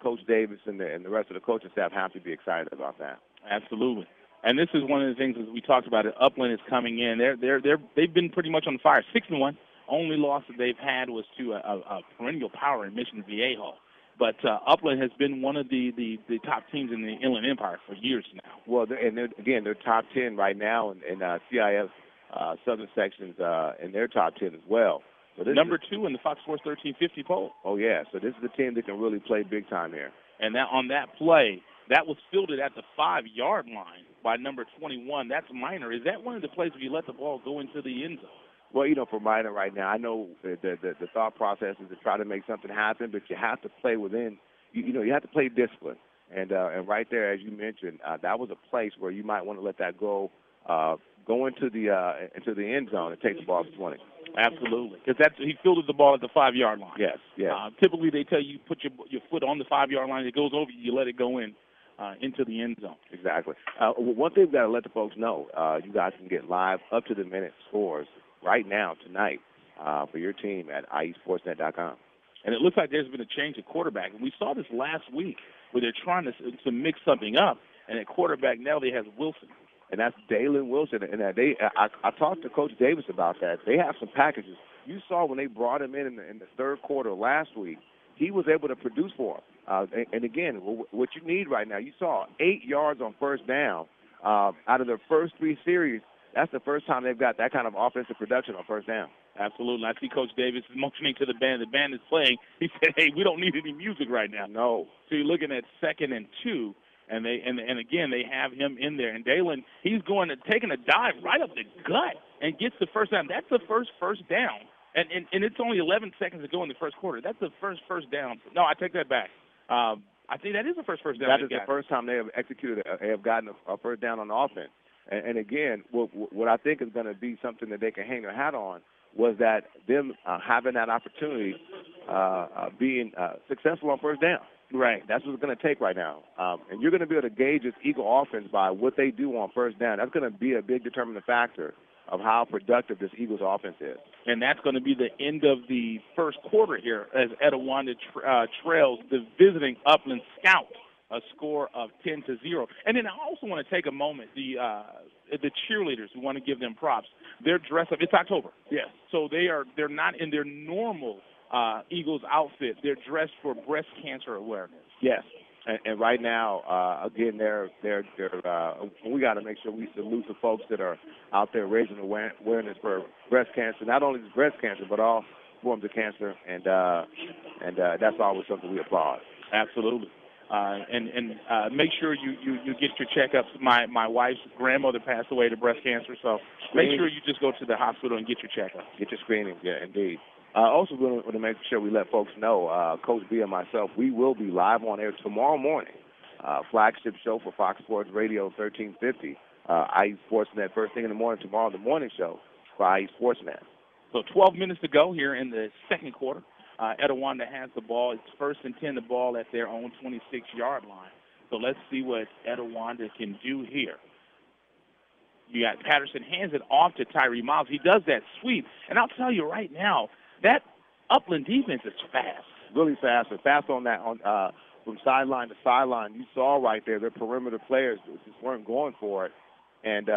Coach Davis and the rest of the coaching staff have to be excited about that. Absolutely. And this is one of the things that we talked about. Upland is coming in. They've been pretty much on fire. 6-1. Only loss that they've had was to a perennial power in Mission Viejo. But Upland has been one of the top teams in the Inland Empire for years now. Well, they're top 10 right now in CIF Southern sections in their top 10 as well. So number 2 in the Fox Sports 1350 poll. Oh, yeah. So this is the team that can really play big time here. And that on that play, that was fielded at the 5-yard line by number 21. That's Minor. Is that one of the plays where you let the ball go into the end zone? Well, you know, for Minor right now, I know the thought process is to try to make something happen, but you have to play within, you have to play discipline. And right there, as you mentioned, that was a place where you might want to let that go into the end zone and take the ball to 20. Absolutely, because he fielded the ball at the 5-yard line. Yes, yes. Typically, they tell you put your foot on the 5-yard line. It goes over you. You let it go into the end zone. Exactly. One thing we've got to let the folks know, you guys can get live up-to-the-minute scores right now, tonight, for your team at iesportsnet.com. And it looks like there's been a change at quarterback. And we saw this last week where they're trying to mix something up. And at quarterback now they have Wilson. And that's Dalen Wilson. And I talked to Coach Davis about that. They have some packages. You saw when they brought him in the third quarter last week, he was able to produce for them. And again, what you need right now, you saw 8 yards on first down out of their first 3 series. That's the first time they've got that kind of offensive production on first down. Absolutely. I see Coach Davis motioning to the band. The band is playing. He said, "Hey, we don't need any music right now." No. So you're looking at 2nd and 2, and again they have him in there. And Dalen, he's taking a dive right up the gut and gets the first down. That's the first down. And it's only 11 seconds to go in the first quarter. That's the first down. No, I take that back. I think that is the first down. That is the first time they have gotten a first down on offense. And again, what I think is going to be something that they can hang their hat on was that them having that opportunity, being successful on first down. Right. That's what it's going to take right now. And you're going to be able to gauge this Eagle offense by what they do on first down. That's going to be a big determining factor of how productive this Eagles offense is. And that's going to be the end of the first quarter here as Etiwanda trails the visiting Upland Scots a score of 10-0. And then I also want to take a moment, the cheerleaders, we want to give them props. They're dressed up. It's October. Yes. So they're not in their normal Eagles outfit. They're dressed for breast cancer awareness. Yes. And right now, again, we got to make sure we salute the folks that are out there raising awareness for breast cancer, not only breast cancer, but all forms of cancer, and that's always something we applaud. Absolutely. Make sure you get your checkups. My wife's grandmother passed away to breast cancer, so make sure you just go to the hospital and get your checkup. Get your screening, yeah, indeed. Also, we want to make sure we let folks know, Coach B and myself, we will be live on air tomorrow morning, flagship show for Fox Sports Radio 1350, IE Sportsnet, first thing in the morning tomorrow, the morning show for IE Sportsnet. So 12 minutes to go here in the second quarter. Etiwanda has the ball. It's 1st and 10, the ball at their own 26-yard line. So let's see what Etiwanda can do here. You got Patterson hands it off to Tyree Miles. He does that sweep. And I'll tell you right now, that Upland defense is fast. Really fast. And fast on that, from sideline to sideline. You saw right there, their perimeter players just weren't going for it. And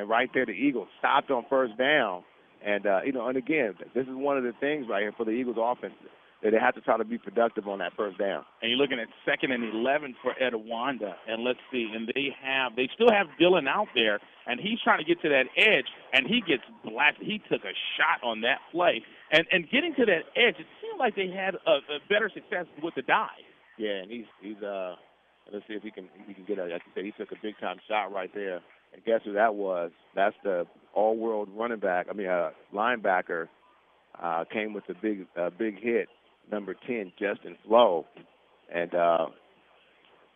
right there, the Eagles stopped on first down. And, and again, this is one of the things right here for the Eagles offense, that they have to try to be productive on that first down. And you're looking at 2nd and 11 for Etiwanda. And let's see, and they still have Dylan out there, and he's trying to get to that edge, and he gets blasted. He took a shot on that play. And getting to that edge, it seemed like they had a better success with the dive. Yeah, and he's let's see if he can get like you said, he took a big-time shot right there. And guess who that was? That's the all-world linebacker, came with a big hit, number 10, Justin Flo. And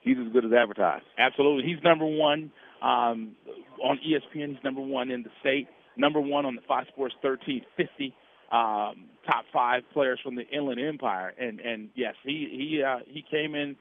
he's as good as advertised. Absolutely. He's number 1 on ESPN. He's number 1 in the state, number 1 on the Fox Sports 1350, top 5 players from the Inland Empire. And yes, he came in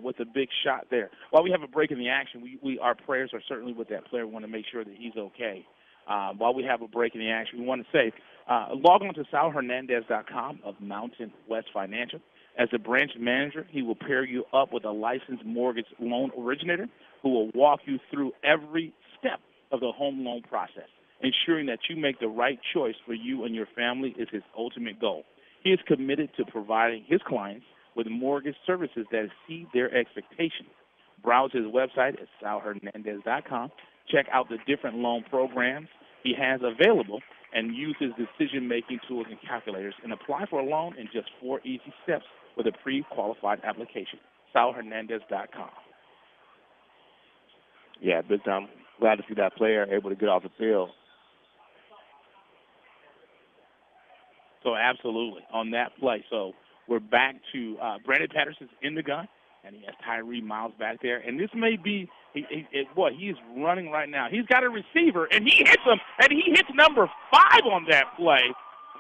with a big shot there. While we have a break in the action, our prayers are certainly with that player. We want to make sure that he's okay. While we have a break in the action, we want to say, log on to salhernandez.com of Mountain West Financial. As a branch manager, he will pair you up with a licensed mortgage loan originator who will walk you through every step of the home loan process. Ensuring that you make the right choice for you and your family is his ultimate goal. He is committed to providing his clients with mortgage services that exceed their expectations. Browse his website at salhernandez.com. Check out the different loan programs he has available and use his decision-making tools and calculators and apply for a loan in just 4 easy steps with a pre-qualified application. SalHernandez.com. Yeah, big time. Glad to see that player able to get off the field. So absolutely on that play. So we're back to Brandon Patterson's in the gun, and he has Tyree Miles back there. And this may be he is running right now. He's got a receiver, and he hits him, and he hits number 5 on that play.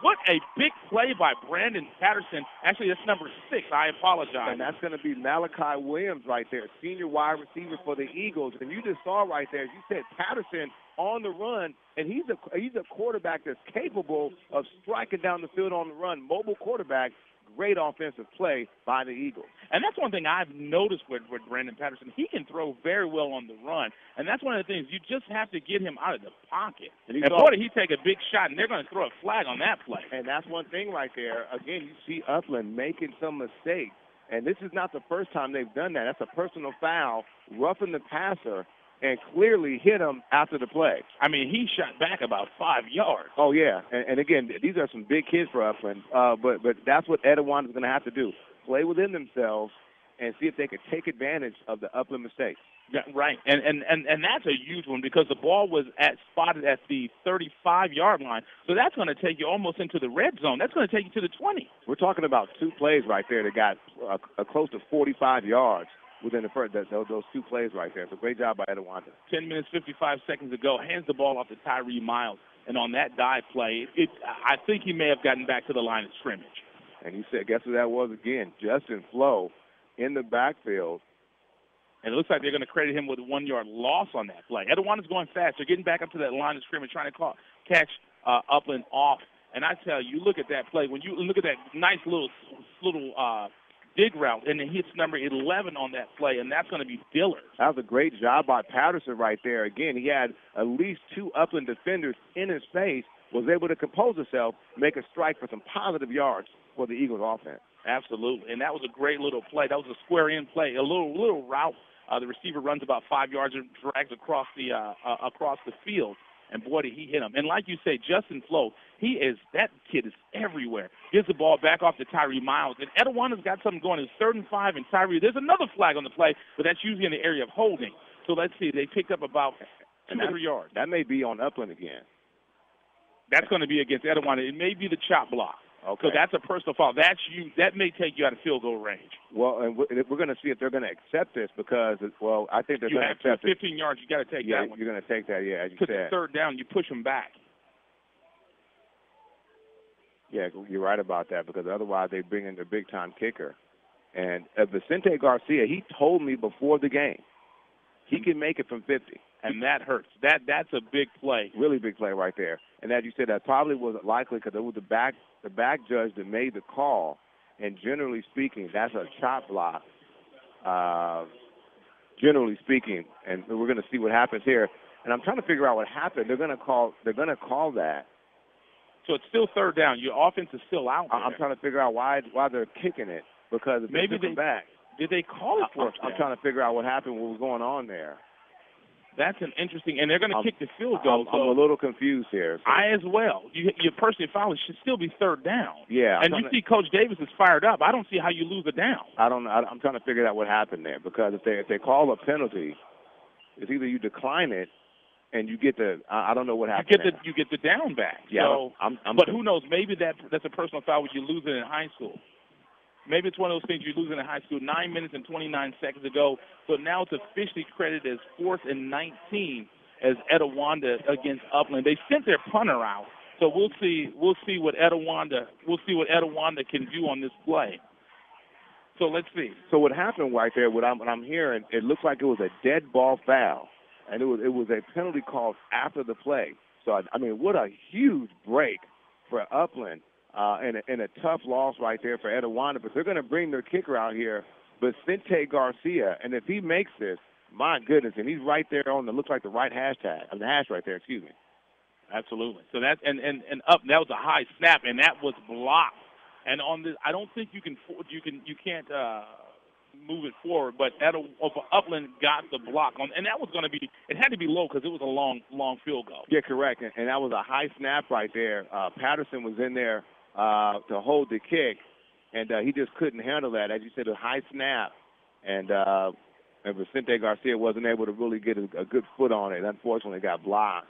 What a big play by Brandon Patterson. Actually, that's number 6. I apologize. And that's going to be Malachi Williams right there, senior wide receiver for the Eagles. And you just saw right there, as you said, Patterson on the run, and he's a quarterback that's capable of striking down the field on the run. Mobile quarterback. Great offensive play by the Eagles. And that's one thing I've noticed with Brandon Patterson. He can throw very well on the run, and that's one of the things. You just have to get him out of the pocket. And boy, did he take a big shot, and they're going to throw a flag on that play. And that's one thing right there. Again, you see Upland making some mistakes, and this is not the first time they've done that. That's a personal foul, roughing the passer, and clearly hit him after the play. I mean, he shot back about 5 yards. Oh, yeah. And again, these are some big kids for Upland, but that's what Etiwanda is going to have to do. Play within themselves and see if they can take advantage of the Upland mistakes. Yeah, right. And that's a huge one because the ball was spotted at the 35-yard line. So that's going to take you almost into the red zone. That's going to take you to the 20. We're talking about 2 plays right there that got close to 45 yards. Within the first, those 2 plays right there. So great job by Etiwanda. 10 minutes, 55 seconds ago, hands the ball off to Tyree Miles. And on that dive play, I think he may have gotten back to the line of scrimmage. And he said, guess who that was again? Justin Flo in the backfield. And it looks like they're going to credit him with a 1-yard loss on that play. Etiwanda's going fast. They're getting back up to that line of scrimmage, trying to catch Upland off. And I tell you, look at that play. When you look at that nice little dig route, and it hits number 11 on that play, and that's going to be Dillard. That was a great job by Patterson right there. Again, he had at least 2 Upland defenders in his face, was able to compose himself, make a strike for some positive yards for the Eagles offense. Absolutely, and that was a great little play. That was a square-in play, a little route. The receiver runs about 5 yards and drags across the field. And, boy, did he hit him. And like you say, Justin Flo, that kid is everywhere. Gives the ball back off to Tyree Miles. And Etiwanda's got something going. It's 3rd and 5, and Tyree, there's another flag on the play, but that's usually in the area of holding. So let's see. They picked up about 2 or 3 yards. That may be on Upland again. That's going to be against Etiwanda. It may be the chop block. Okay. So that's a personal foul. That may take you out of field goal range. Well, and we're going to see if they're going to accept this because, I think they're going to accept it. 15 yards, you got to take that one. You're going to take that, yeah, as you said. Because it's 3rd down, you push them back. Yeah, you're right about that because otherwise they bring in their big-time kicker. And Vicente Garcia, he told me before the game he can make it from 50. And that hurts. That's a big play. Really big play right there. And as you said, that probably wasn't likely because it was the back judge that made the call. And generally speaking, that's a chop block. Generally speaking, and we're going to see what happens here. And I'm trying to figure out what happened. They're going to call that. So it's still 3rd down. Your offense is still out there. I'm trying to figure out why they're kicking it because if maybe they back. Did they call it for? I'm trying to figure out what happened, what was going on there. That's an interesting, and they're going to kick the field goal. I'm a little confused here. So. I as well. Your personally foul should still be 3rd down. Yeah. And you see Coach Davis is fired up. I don't see how you lose a down. I'm trying to figure out what happened there because if they call a penalty, it's either you decline it and you get the I don't know what happened. You get the down back. Yeah. So, but who knows? Maybe that's a personal foul when you lose it in high school. Maybe it's one of those things you lose in high school. 9 minutes and 29 seconds ago. So now it's officially credited as 4th and 19 as Etiwanda against Upland. They sent their punter out. So we'll see what Etiwanda can do on this play. So let's see. So what happened right there? What I'm hearing, it looks like it was a dead ball foul, and it was a penalty called after the play. So I mean, what a huge break for Upland. And a tough loss right there for Etiwanda, but they're going to bring their kicker out here, Vicente Garcia, and if he makes this, my goodness, and he's right there on looks like the right hashtag, the hash right there, excuse me. Absolutely. So that and up, that was a high snap, and that was blocked. And on this, I don't think you can't move it forward. But Upland got the block on, and that was going to be. It had to be low because it was a long field goal. Yeah, correct. And that was a high snap right there. Patterson was in there to hold the kick, and he just couldn't handle that. As you said, a high snap, and Vicente Garcia wasn't able to really get a good foot on it. Unfortunately, got blocked.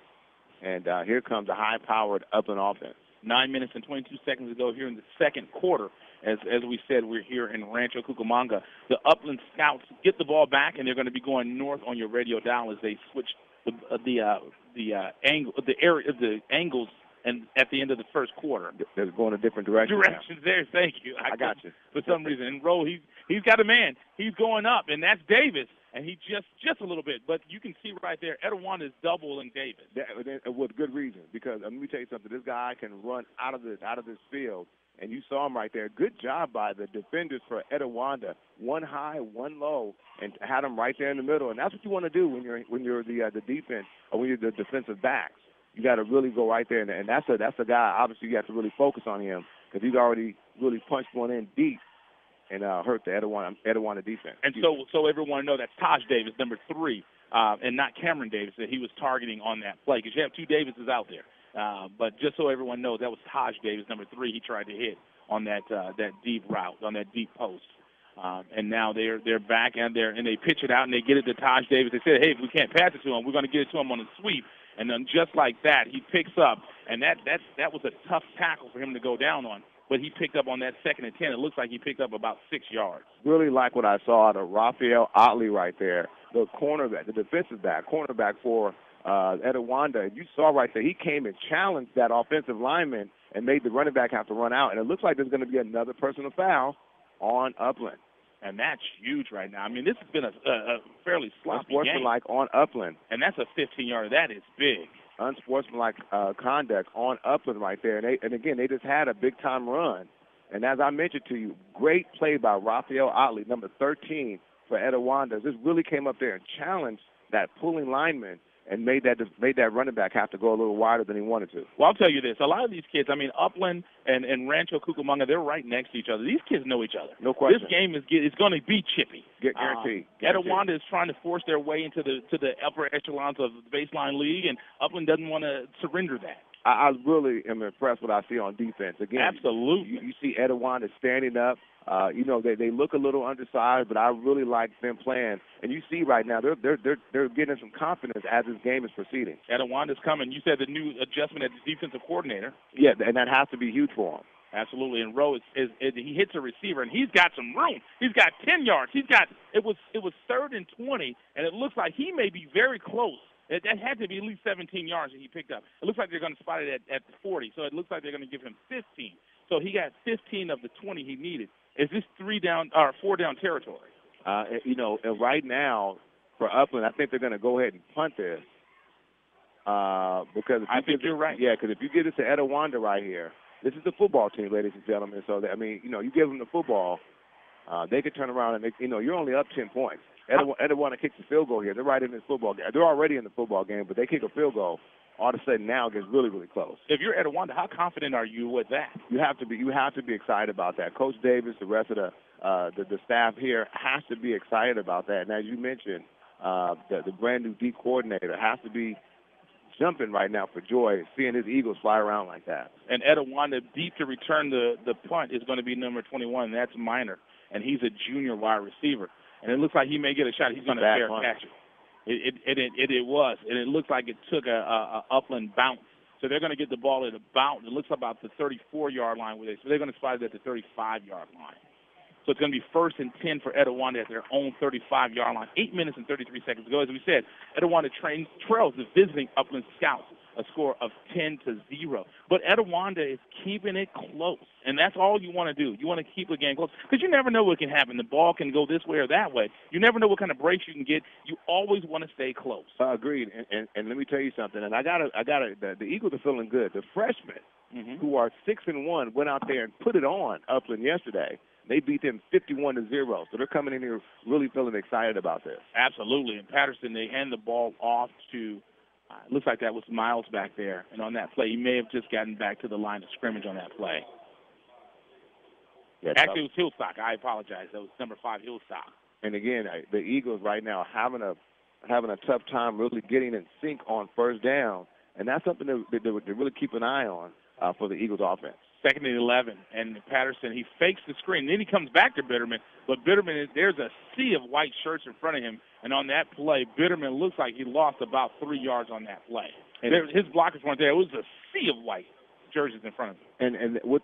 And here comes a high-powered Upland offense. 9 minutes and 22 seconds ago here in the second quarter. As we said, we're here in Rancho Cucamonga. The Upland Scouts get the ball back, and they're going to be going north on your radio dial as they switch the angles and at the end of the first quarter. They're going a different direction. Directions there, thank you. I got you. For some reason. And Roe, he's got a man. He's going up, and that's Davis. And he just a little bit. But you can see right there, Etiwanda is doubling Davis. With good reason, because let me tell you something. This guy can run out of this field, and you saw him right there. Good job by the defenders for Etiwanda. One high, one low, and had him right there in the middle. And that's what you want to do when you're the defense or when you're the defensive backs. You got to really go right there, and that's a guy. Obviously, you have to really focus on him because he's already really punched one in deep and hurt the Etiwanda defense. And so everyone know that's Taj Davis, number 3, and not Cameron Davis that he was targeting on that play because you have 2 Davises out there. But just so everyone knows, that was Taj Davis, number 3. He tried to hit on that deep route, on that deep post. And now they're back and they pitch it out and they get it to Taj Davis. They said, hey, if we can't pass it to him, we're going to get it to him on a sweep. And then just like that, he picks up, and that was a tough tackle for him to go down on. But he picked up on that 2nd and 10. It looks like he picked up about 6 yards. Really like what I saw out of Raphael Otley right there, the cornerback, the defensive back, cornerback for Etiwanda. You saw right there, he came and challenged that offensive lineman and made the running back have to run out. And it looks like there's going to be another personal foul on Upland. And that's huge right now. I mean, this has been a fairly sloppy Unsportsmanlike game. on Upland. And that's a 15-yarder. That is big. Unsportsmanlike conduct on Upland right there. And again, they just had a big-time run. And as I mentioned to you, great play by Raphael Otley, number 13 for Etiwanda. Just really came up there and challenged that pulling lineman and made that running back have to go a little wider than he wanted to. Well, I'll tell you this. A lot of these kids, I mean, Upland and Rancho Cucamonga, they're right next to each other. These kids know each other. No question. This game is going to be chippy. Guaranteed. Etiwanda is trying to force their way into the upper echelons of the baseline league, and Upland doesn't want to surrender that. I really am impressed with what I see on defense. Again, absolutely. You see Etiwanda standing up. They look a little undersized, but I really like them playing. And you see right now they're getting some confidence as this game is proceeding. Etiwanda's coming. You said the new adjustment at the defensive coordinator. Yeah, and that has to be huge for him. Absolutely. And Rowe he hits a receiver, and he's got some room. He's got 10 yards. It was 3rd and 20, and it looks like he may be very close. That had to be at least 17 yards that he picked up. It looks like they're going to spot it at 40, so it looks like they're going to give him 15. So he got 15 of the 20 he needed. Is this 4-down territory? Right now for Upland, I think they're going to go ahead and punt this because I think you're right. Yeah, because if you give this to Etiwanda right here, this is the football team, ladies and gentlemen. So you give them the football, they could turn around and you're only up 10 points. Etiwanda kicks a field goal here. They're right in this football game. They're already in the football game, but they kick a field goal. All of a sudden now it gets really, really close. If you're Etiwanda, how confident are you with that? You have to be excited about that. Coach Davis, the rest of the staff here has to be excited about that. And as you mentioned, the brand new D coordinator has to be jumping right now for joy seeing his Eagles fly around like that. And Etiwanda deep to return the punt is going to be number 21, and that's Minor, and he's a junior wide receiver. And it looks like he may get a shot. He's going to fair catch it. It was, and it looks like it took a Upland bounce. So they're going to get the ball at about, it looks about the 34-yard line with it. So they're going to spot it at the 35-yard line. So it's going to be 1st and 10 for Etiwanda at their own 35-yard line. 8 minutes and 33 seconds ago, as we said, Etiwanda trails the visiting Upland Scouts, a score of 10-0. But Etiwanda is keeping it close, and that's all you want to do. You want to keep the game close because you never know what can happen. The ball can go this way or that way. You never know what kind of breaks you can get. You always want to stay close. Agreed. And let me tell you something. And the Eagles are feeling good. The freshmen who are 6-1 went out there and put it on Upland yesterday. They beat them 51-0. So they're coming in here really feeling excited about this. Absolutely. And Patterson, they hand the ball off to. It looks like that was Miles back there. And on that play, he may have just gotten back to the line of scrimmage on that play. Yeah, actually, it was Hillstock. I apologize. That was number 5, Hillstock. And again, the Eagles right now having a tough time really getting in sync on first down, and that's something that they really keep an eye on for the Eagles offense. 2nd and 11, and Patterson, he fakes the screen. Then he comes back to Bitterman, but Bitterman, there's a sea of white shirts in front of him, and on that play, Bitterman looks like he lost about 3 yards on that play. His blockers weren't there. It was a sea of white jerseys in front of him. And what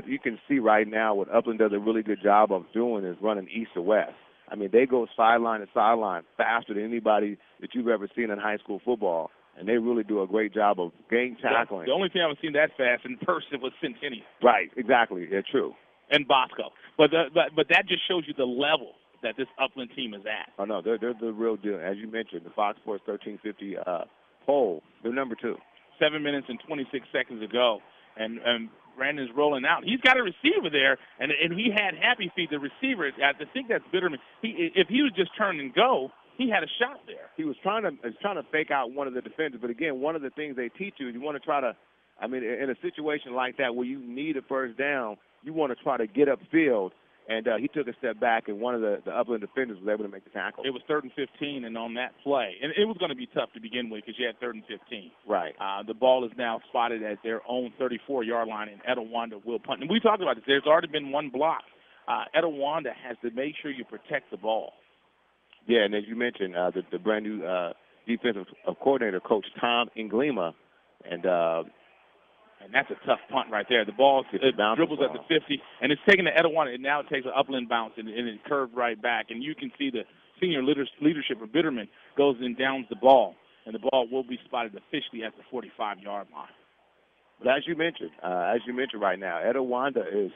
you can see right now, what Upland does a really good job of doing is running east to west. I mean, they go sideline to sideline faster than anybody that you've ever seen in high school football, and they really do a great job of gang tackling. The only thing I haven't seen that fast in person was Centennial. Right, exactly. Yeah, true. And Bosco. But that just shows you the level that this Upland team is at. Oh, no, they're the real deal. As you mentioned, the Fox Sports 1350 poll, they're number 2. 7 minutes and 26 seconds ago, and Brandon's rolling out. He's got a receiver there, and he had Happy Feet, the receiver. I think that's Bitterman. If he would just turn and go, he had a shot there. He was trying to fake out one of the defenders, but again, one of the things they teach you is you want to try to, I mean, in a situation like that where you need a first down, you want to try to get upfield. And he took a step back, and one of the Upland defenders was able to make the tackle. It was 3rd and 15, and on that play, and it was going to be tough to begin with because you had 3rd and 15. Right. The ball is now spotted at their own 34-yard line, and Etiwanda will punt. And we talked about this. There's already been one block. Etiwanda has to make sure you protect the ball. Yeah, and as you mentioned, the brand new defensive coordinator, Coach Tom Inglima, and that's a tough punt right there. The ball dribbles at the 50, and it's taken to Etiwanda, and now it takes an Upland bounce, and it curved right back. And you can see the senior leadership of Bitterman goes and downs the ball, and the ball will be spotted officially at the 45-yard line. But as you mentioned right now, Etiwanda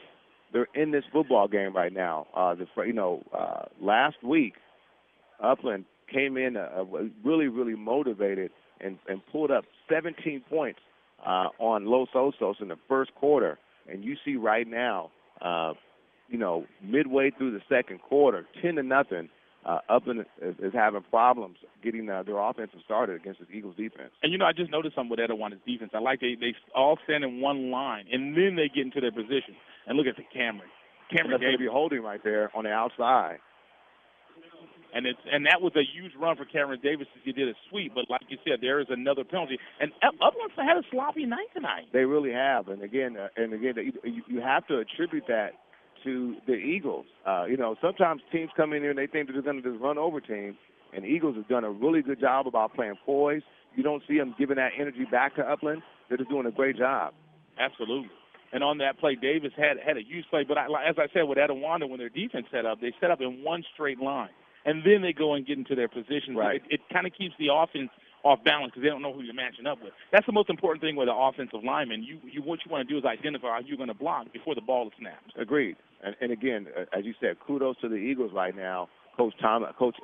they're in this football game right now. Last week, Upland came in really, really motivated and pulled up 17 points on Los Osos in the first quarter. And you see right now, midway through the second quarter, 10-0, Upland is having problems getting their offensive started against the Eagles defense. And, I just noticed something with Etiwanda's defense. I like they all stand in one line, and then they get into their position. And look at the Cameron. That's going to be holding right there on the outside. And that was a huge run for Cameron Davis as he did a sweep. But like you said, there is another penalty. And Upland's had a sloppy night tonight. They really have. And again, you have to attribute that to the Eagles. Sometimes teams come in here and they think that they're going to just run over teams. And Eagles have done a really good job about playing poise. You don't see them giving that energy back to Upland. They're just doing a great job. Absolutely. And on that play, Davis had a huge play. But as I said, with Etiwanda, when their defense set up, they set up in one straight line. And then they go and get into their positions. Right. It kind of keeps the offense off balance because they don't know who you're matching up with. That's the most important thing with an offensive lineman. What you want to do is identify how you're going to block before the ball is snapped. Agreed. And again, as you said, kudos to the Eagles right now. Coach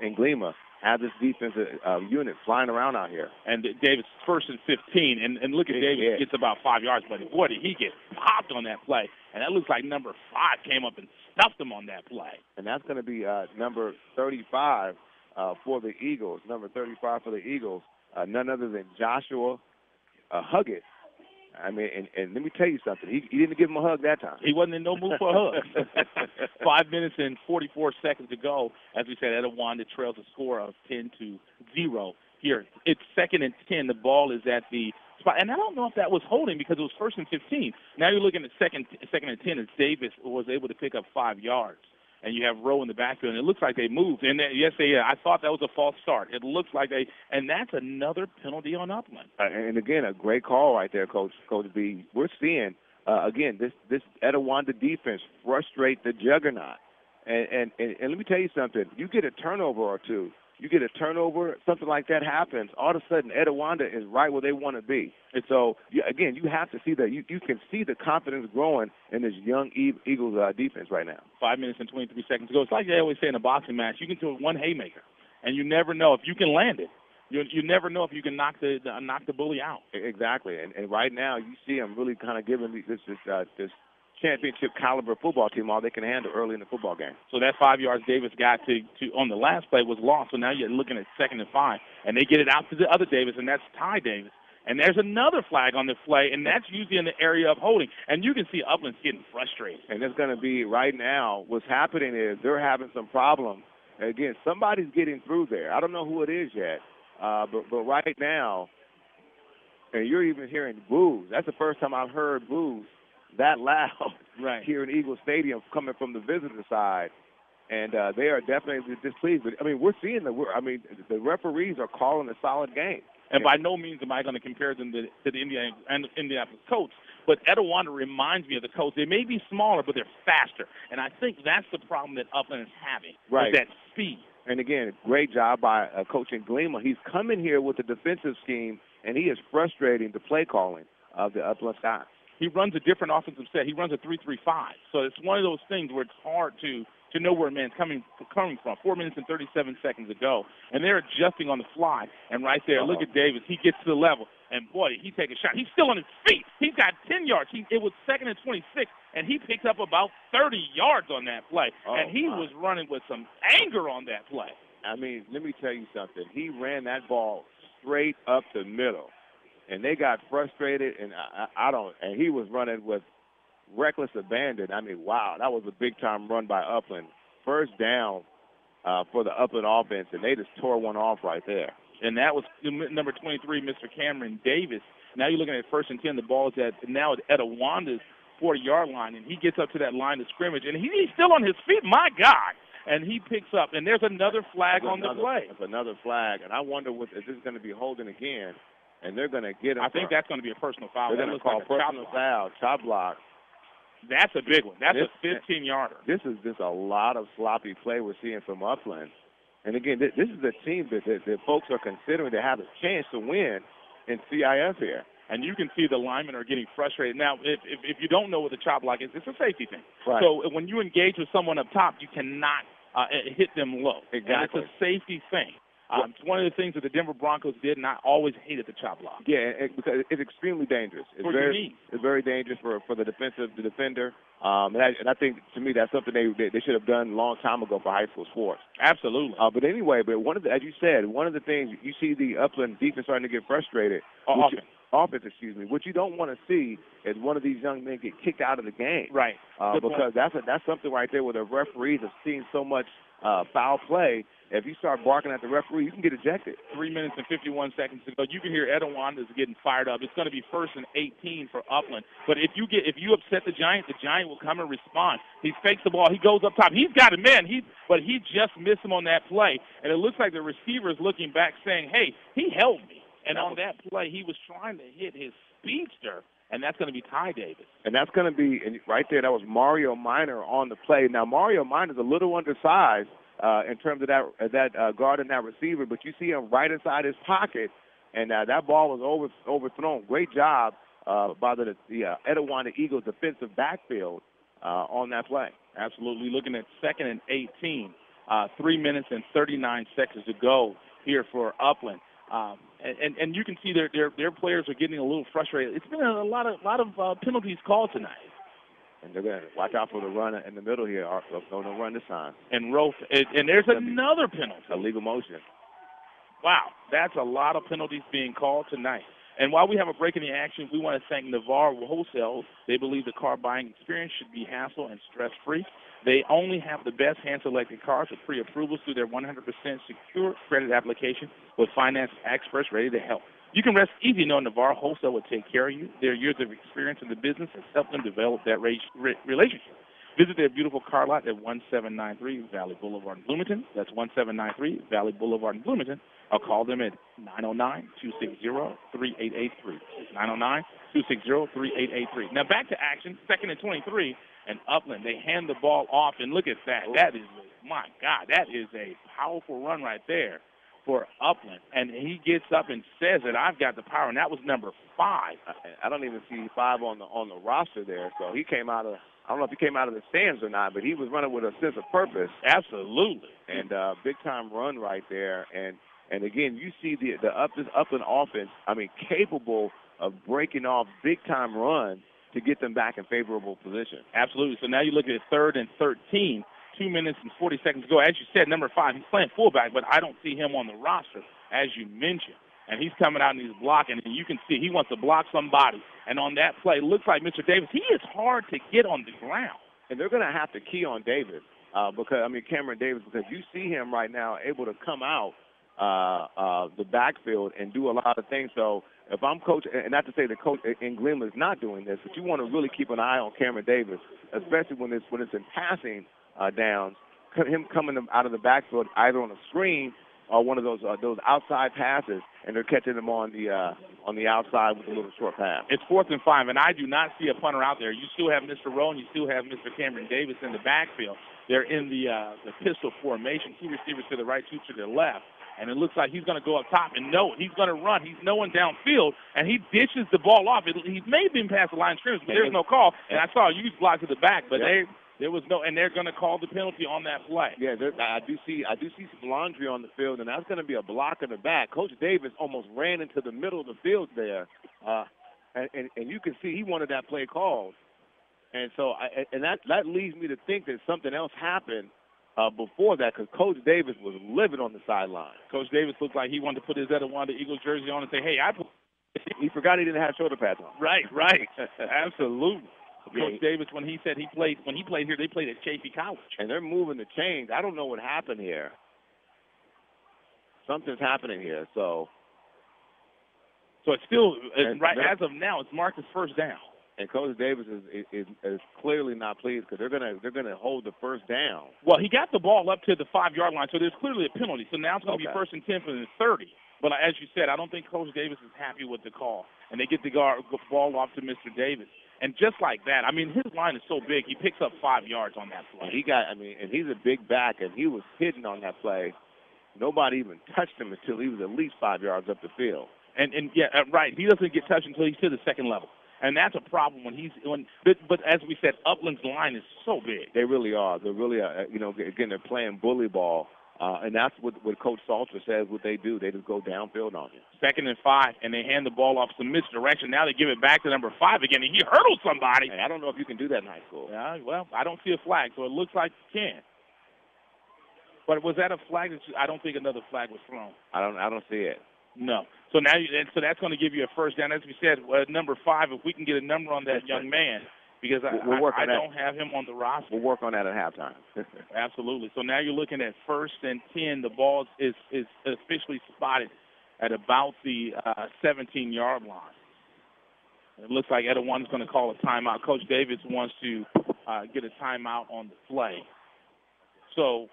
Inglima have this defensive unit flying around out here. And Davis, 1st and 15, and look at Davis, gets about 5 yards, but boy, did he get popped on that play. And that looks like number 5 came up and stuffed him on that play. And that's going to be number 35 for the Eagles. Number 35 for the Eagles, none other than Joshua Huggett. I mean, and let me tell you something. He didn't give him a hug that time. He wasn't in no mood for a hug. 5 minutes and 44 seconds to go. As we said, Etiwanda trails a score of 10-0 here. It's 2nd and 10. The ball is at the spot. And I don't know if that was holding because it was 1st and 15. Now you're looking at 2nd and 10 as Davis was able to pick up 5 yards. And you have Rowe in the backfield, and it looks like they moved. And yes, I thought that was a false start. It looks like and that's another penalty on Upland. And again, a great call right there, Coach B. We're seeing again this Etiwanda defense frustrate the juggernaut. And let me tell you something. You get a turnover or two. Something like that happens, all of a sudden Etiwanda is right where they want to be. And so, again, you have to see that. You can see the confidence growing in this young Eagles defense right now. 5 minutes and 23 seconds to go. It's like they always say in a boxing match, you can throw one haymaker, and you never know if you can land it. You never know if you can knock the bully out. Exactly. And right now you see them really kind of giving this championship caliber football team all they can handle early in the football game. So that 5 yards Davis got to on the last play was lost. So now you're looking at 2nd and 5, and they get it out to the other Davis, and that's Ty Davis. And there's another flag on the play, and that's usually in the area of holding. And you can see Upland's getting frustrated. And it's going to be right now, what's happening is they're having some problems. Again, somebody's getting through there. I don't know who it is yet, but right now, and you're even hearing boos. That's the first time I've heard boos that loud here in Eagle Stadium coming from the visitor side. And they are definitely displeased. But, I mean, we're seeing the referees are calling a solid game. And by no means am I going to compare them to the Indianapolis Colts, but Etiwanda reminds me of the Colts. They may be smaller, but they're faster. And I think that's the problem that Upland is having, is that speed. And, again, great job by Coach Nglima. He's coming here with a defensive scheme, and he is frustrating the play calling of the Upland Scots. He runs a different offensive set. He runs a 3-3-5. So it's one of those things where it's hard to know where a man's coming from. 4 minutes and 37 seconds ago. And they're adjusting on the fly. And right there, look at Davis. He gets to the level. And, boy, he takes a shot. He's still on his feet. He's got 10 yards. It was 2nd and 26, and he picked up about 30 yards on that play. And he was running with some anger on that play. I mean, let me tell you something. He ran that ball straight up the middle. And they got frustrated, and and he was running with reckless abandon. I mean, wow, that was a big-time run by Upland. First down for the Upland offense, and they just tore one off right there. And that was number 23, Mr. Cameron Davis. Now you're looking at 1st and 10. The ball is at Etiwanda's 40-yard line, and he gets up to that line of scrimmage, and he's still on his feet. My God. And he picks up, and there's another flag on the play. That's another flag, and I wonder if this is going to be holding again. And they're going to get him. I think that's going to be a personal foul. They're going to call personal foul, chop block. That's a big one. That's a 15-yarder. This is just a lot of sloppy play we're seeing from Upland. And, again, this is a team that folks are considering to have a chance to win in CIF here. And you can see the linemen are getting frustrated. Now, if you don't know what the chop block is, it's a safety thing. Right. So when you engage with someone up top, you cannot hit them low. Exactly. And it's a safety thing. It's one of the things that the Denver Broncos did, and I always hated the chop block. Yeah, because it's extremely dangerous. It's very dangerous for the defender. And I think, to me, that's something they should have done a long time ago for high school sports. Absolutely. But anyway, as you said, one of the things you see the Upland defense starting to get frustrated. Offense, excuse me. What you don't want to see is one of these young men get kicked out of the game. Right. Because that's something right there where the referees have seen so much foul play. If you start barking at the referee, you can get ejected. 3 minutes and 51 seconds to go. You can hear Etiwanda is getting fired up. It's going to be 1st and 18 for Upland. But if you upset the Giant will come and respond. He fakes the ball. He goes up top. He's got him in. But he just missed him on that play. And it looks like the receiver is looking back saying, hey, he held me. And on that play, he was trying to hit his speedster. And that's going to be Ty Davis. And that's going to be, right there, that was Mario Minor on the play. Now, Mario Minor is a little undersized in terms of that guard and that receiver, but you see him right inside his pocket, and that ball was overthrown. Great job by the Etiwanda Eagles defensive backfield on that play. Absolutely. Looking at 2nd and 18, 3 minutes and 39 seconds to go here for Upland. And you can see their players are getting a little frustrated. It's been a lot of penalties called tonight. And they're going to watch out for the run in the middle here. No run this time. And there's another penalty. Illegal motion. Wow, that's a lot of penalties being called tonight. And while we have a break in the action, we want to thank Navarre Wholesale. They believe the car buying experience should be hassle and stress-free. They only have the best hand-selected cars with pre-approvals through their 100% secure credit application with finance experts ready to help. You can rest easy knowing Navarre Wholesale will take care of you. Their years of experience in the business has helped them develop that relationship. Visit their beautiful car lot at 1793 Valley Boulevard in Bloomington. That's 1793 Valley Boulevard in Bloomington. Or call them at 909-260-3883. 909-260-3883. Now back to action, 2nd and 23, and Upland. They hand the ball off, and look at that. That is, my God, that is a powerful run right there for Upland. And he gets up and says that I've got the power, and that was number 5. I don't even see 5 on the roster there. So he came out of, I don't know if he came out of the stands or not, but he was running with a sense of purpose. Absolutely. And big-time run right there. And again, you see this Upland offense, capable of breaking off big-time runs to get them back in favorable position. Absolutely. So now you look at 3rd and 13, 2 minutes and 40 seconds ago. As you said, number 5, he's playing fullback, but I don't see him on the roster, as you mentioned. and he's coming out and he's blocking, and you can see he wants to block somebody. And on that play, looks like Mr. Davis, he is hard to get on the ground. And they're going to have to key on Davis Cameron Davis, because you see him right now able to come out the backfield and do a lot of things. So if I'm coach, and not to say the coach in Glenn is not doing this, but you want to really keep an eye on Cameron Davis, especially when it's in passing downs, him coming out of the backfield either on a screen or one of those outside passes, and they're catching him on the outside with a little short pass. It's 4th and 5, and I do not see a punter out there. You still have Mr. Rowe, and you still have Mr. Cameron Davis in the backfield. They're in the pistol formation, 2 receivers to the right, 2 to the left. And it looks like he's going to go up top and he's going to run. He's knowing downfield, and he dishes the ball off. He may have been past the line of scrimmage, but there's no call. And I saw a huge block to the back, but there was no, and they're going to call the penalty on that play. Yeah, I do see some laundry on the field, and that's going to be a block in the back. Coach Davis almost ran into the middle of the field there, and you can see he wanted that play called. And so that leads me to think that something else happened before that, because Coach Davis was livid on the sideline. Coach Davis looked like he wanted to put his Etiwanda Eagles jersey on and say, "Hey, he forgot he didn't have shoulder pads on." Right, absolutely. Coach Davis, when he said he played here, they played at Chaffey College, and they're moving the chains. I don't know what happened here. Something's happening here. So it's still as of now, it's marked as first down. And Coach Davis is clearly not pleased, because they're gonna hold the first down. Well, he got the ball up to the 5-yard line, so there's clearly a penalty. So now it's going to be 1st and 10 for the 30. But as you said, I don't think Coach Davis is happy with the call, and they get the ball off to Mr. Davis. And just like that, I mean, his line is so big, he picks up 5 yards on that play. And he's a big back, and he was hidden on that play. Nobody even touched him until he was at least 5 yards up the field. And right, he doesn't get touched until he's to the second level. And that's a problem but as we said, Upland's line is so big. They really are. They're really, again, they're playing bully ball. And that's what Coach Salter says what they do. They just go downfield on you. 2nd and 5, and they hand the ball off some misdirection. Now they give it back to number 5 again, and he hurdles somebody. Hey, I don't know if you can do that in high school. Yeah, well, I don't see a flag, so it looks like you can. But was that a flag? I don't think another flag was thrown. I don't see it. No. So now, that's going to give you a first down. As we said, number 5, if we can get a number on that young man, because I don't have him on the roster. We'll work on that at halftime. Absolutely. So now you're looking at 1st and 10. The ball is officially spotted at about the 17-yard line. It looks like Etiwanda's going to call a timeout. Coach Davis wants to get a timeout on the play. So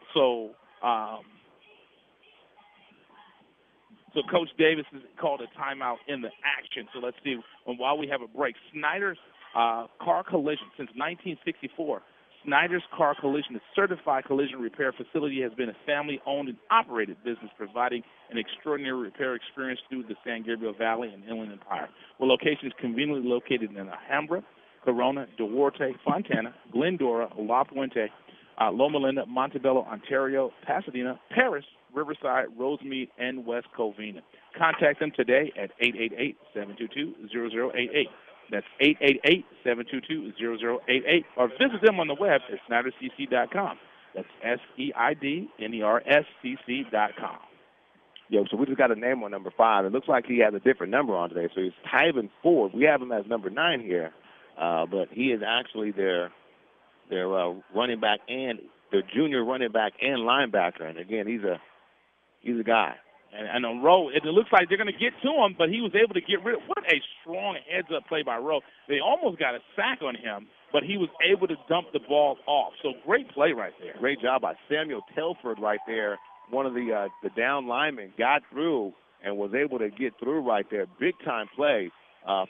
Coach Davis has called a timeout in the action. So let's see. And while we have a break, Snyder's Car Collision, since 1964, Snyder's Car Collision, a certified collision repair facility, has been a family-owned and operated business providing an extraordinary repair experience through the San Gabriel Valley and Inland Empire. With locations conveniently located in Alhambra, Corona, Duarte, Fontana, Glendora, La Puente, Loma Linda, Montebello, Ontario, Pasadena, Paris, Riverside, Rosemead, and West Covina. Contact them today at 888-722-0088. That's 888-722-0088. Or visit them on the web at SnyderCC.com. That's SEIDNERSCC.com. So we just got a name on number 5. It looks like he has a different number on today. So he's Tyven Ford. We have him as number 9 here, but he is actually their running back and their junior running back and linebacker. And again, he's a guy. And on Rowe, it looks like they're going to get to him, but he was able to get rid of. What a strong heads-up play by Rowe. They almost got a sack on him, but he was able to dump the ball off. So great play right there. Great job by Samuel Telford right there. One of the down linemen got through and was able to get through right there. Big-time play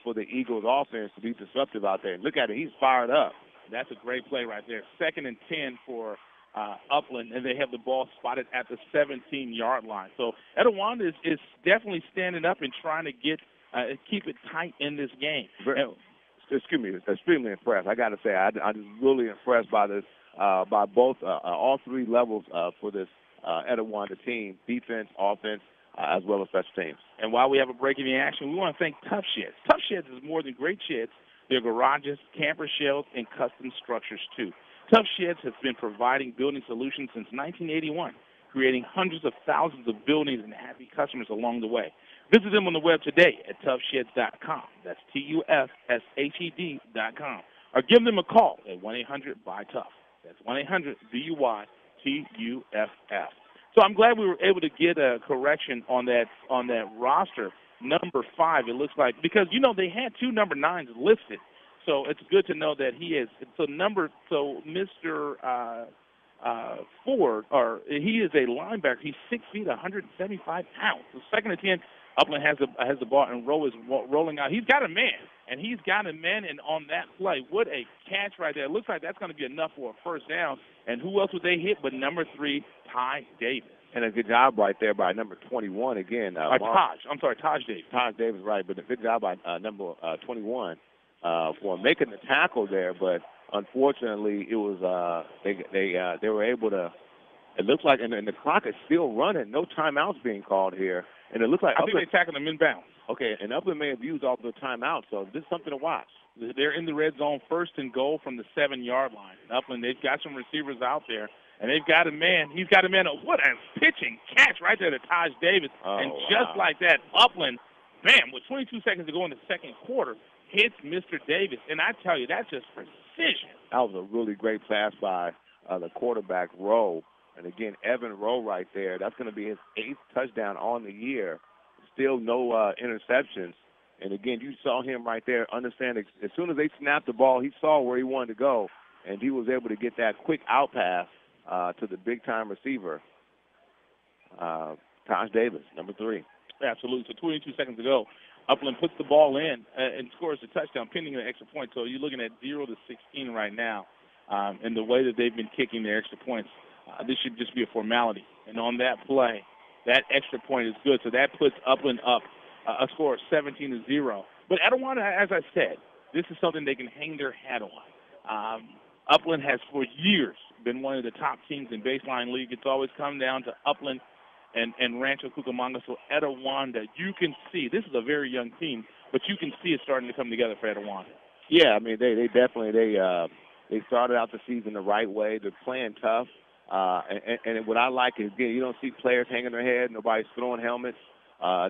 for the Eagles offense to be disruptive out there. And look at it. He's fired up. That's a great play right there. 2nd and 10 for Upland, and they have the ball spotted at the 17-yard line. So Etiwanda is definitely standing up and trying to keep it tight in this game. Excuse me, extremely impressed. I got to say, I'm just really impressed by this, by both all 3 levels for this Etiwanda team: defense, offense, as well as special teams. And while we have a break in the action, we want to thank Tough Sheds. Tough Sheds is more than great sheds. They're garages, camper shells, and custom structures too. Tough Sheds has been providing building solutions since 1981, creating hundreds of thousands of buildings and happy customers along the way. Visit them on the web today at toughsheds.com. That's TUFSHED.com. Or give them a call at 1-800-BUY-TOUGH. That's 1-800-BUY-TUFF. So I'm glad we were able to get a correction on that roster. Number 5, it looks like, because, they had 2 number 9s listed. So it's good to know that he is. So Mr. Ford, he is a linebacker. He's 6 feet, 175 pounds. So 2nd and 10, Upland has the ball, and Rowe is rolling out. He's got a man, and on that play, what a catch right there. It looks like that's going to be enough for a first down. And who else would they hit but number 3, Ty Davis? And a good job right there by number 21 again. Taj Davis. Taj Davis, right, but a good job by number 21 for making the tackle there. But unfortunately, it was they were able to. It looks like, and the clock is still running. No timeouts being called here, and it looks like I think they tackled them inbounds. Okay, and Upland may have used all the timeouts, so this is something to watch. They're in the red zone, 1st and goal from the 7-yard line. Upland, they've got some receivers out there. And they've got a man. He's got a man. What a pitching catch right there to Taj Davis. Just like that, Upland, bam, with 22 seconds to go in the second quarter, hits Mr. Davis. And I tell you, that's just precision. That was a really great pass by the quarterback, Rowe. And, again, Evan Rowe right there. That's going to be his 8th touchdown on the year. Still no interceptions. And, again, you saw him right there understand as soon as they snapped the ball, he saw where he wanted to go, and he was able to get that quick out pass to the big-time receiver, Taj Davis, number 3. Absolutely. So 22 seconds to go. Upland puts the ball in and scores a touchdown, pending an extra point. So you're looking at 0-16 right now. And the way that they've been kicking their extra points, this should just be a formality. And on that play, that extra point is good. So that puts Upland up a score of 17-0. But Etiwanda, as I said, this is something they can hang their hat on. Upland has for years been one of the top teams in Baseline League. It's always come down to Upland and Rancho Cucamonga. So Etiwanda, you can see, this is a very young team, but you can see it starting to come together for Etiwanda. Yeah, I mean, they definitely, they started out the season the right way. They're playing tough. And what I like is, again, you don't see players hanging their head. Nobody's throwing helmets.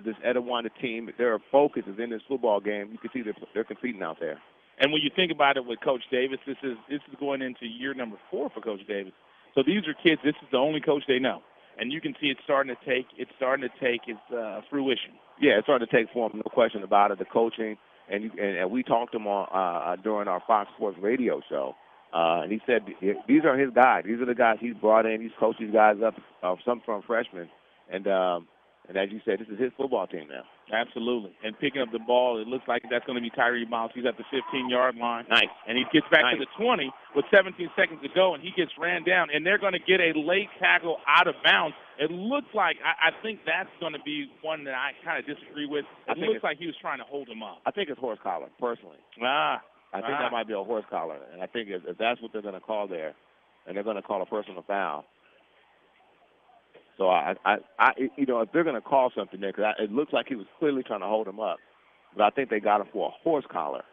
This Etiwanda team, their focus is in this football game. You can see they're competing out there. And when you think about it with Coach Davis, this is going into year number 4 for Coach Davis. So these are kids. This is the only coach they know, and you can see it's starting to take its fruition. Yeah, it's starting to take form, no question about it. The coaching, and we talked to him on during our Fox Sports radio show, and he said these are his guys. These are the guys he's brought in. He's coached these guys up, some from freshmen, and as you said, this is his football team now. Absolutely. And picking up the ball, it looks like that's going to be Tyree Miles. He's at the 15-yard line. Nice. And he gets back to the 20 with 17 seconds to go, and he gets ran down. And they're going to get a late tackle out of bounds. It looks like, I think that's going to be one that I kind of disagree with. It looks like he was trying to hold him up. I think it's horse collar, personally. I think that might be a horse collar. And I think if that's what they're going to call there, and they're going to call a personal foul. So, if they're going to call something there, because it looks like he was clearly trying to hold him up, but I think they got him for a horse collar.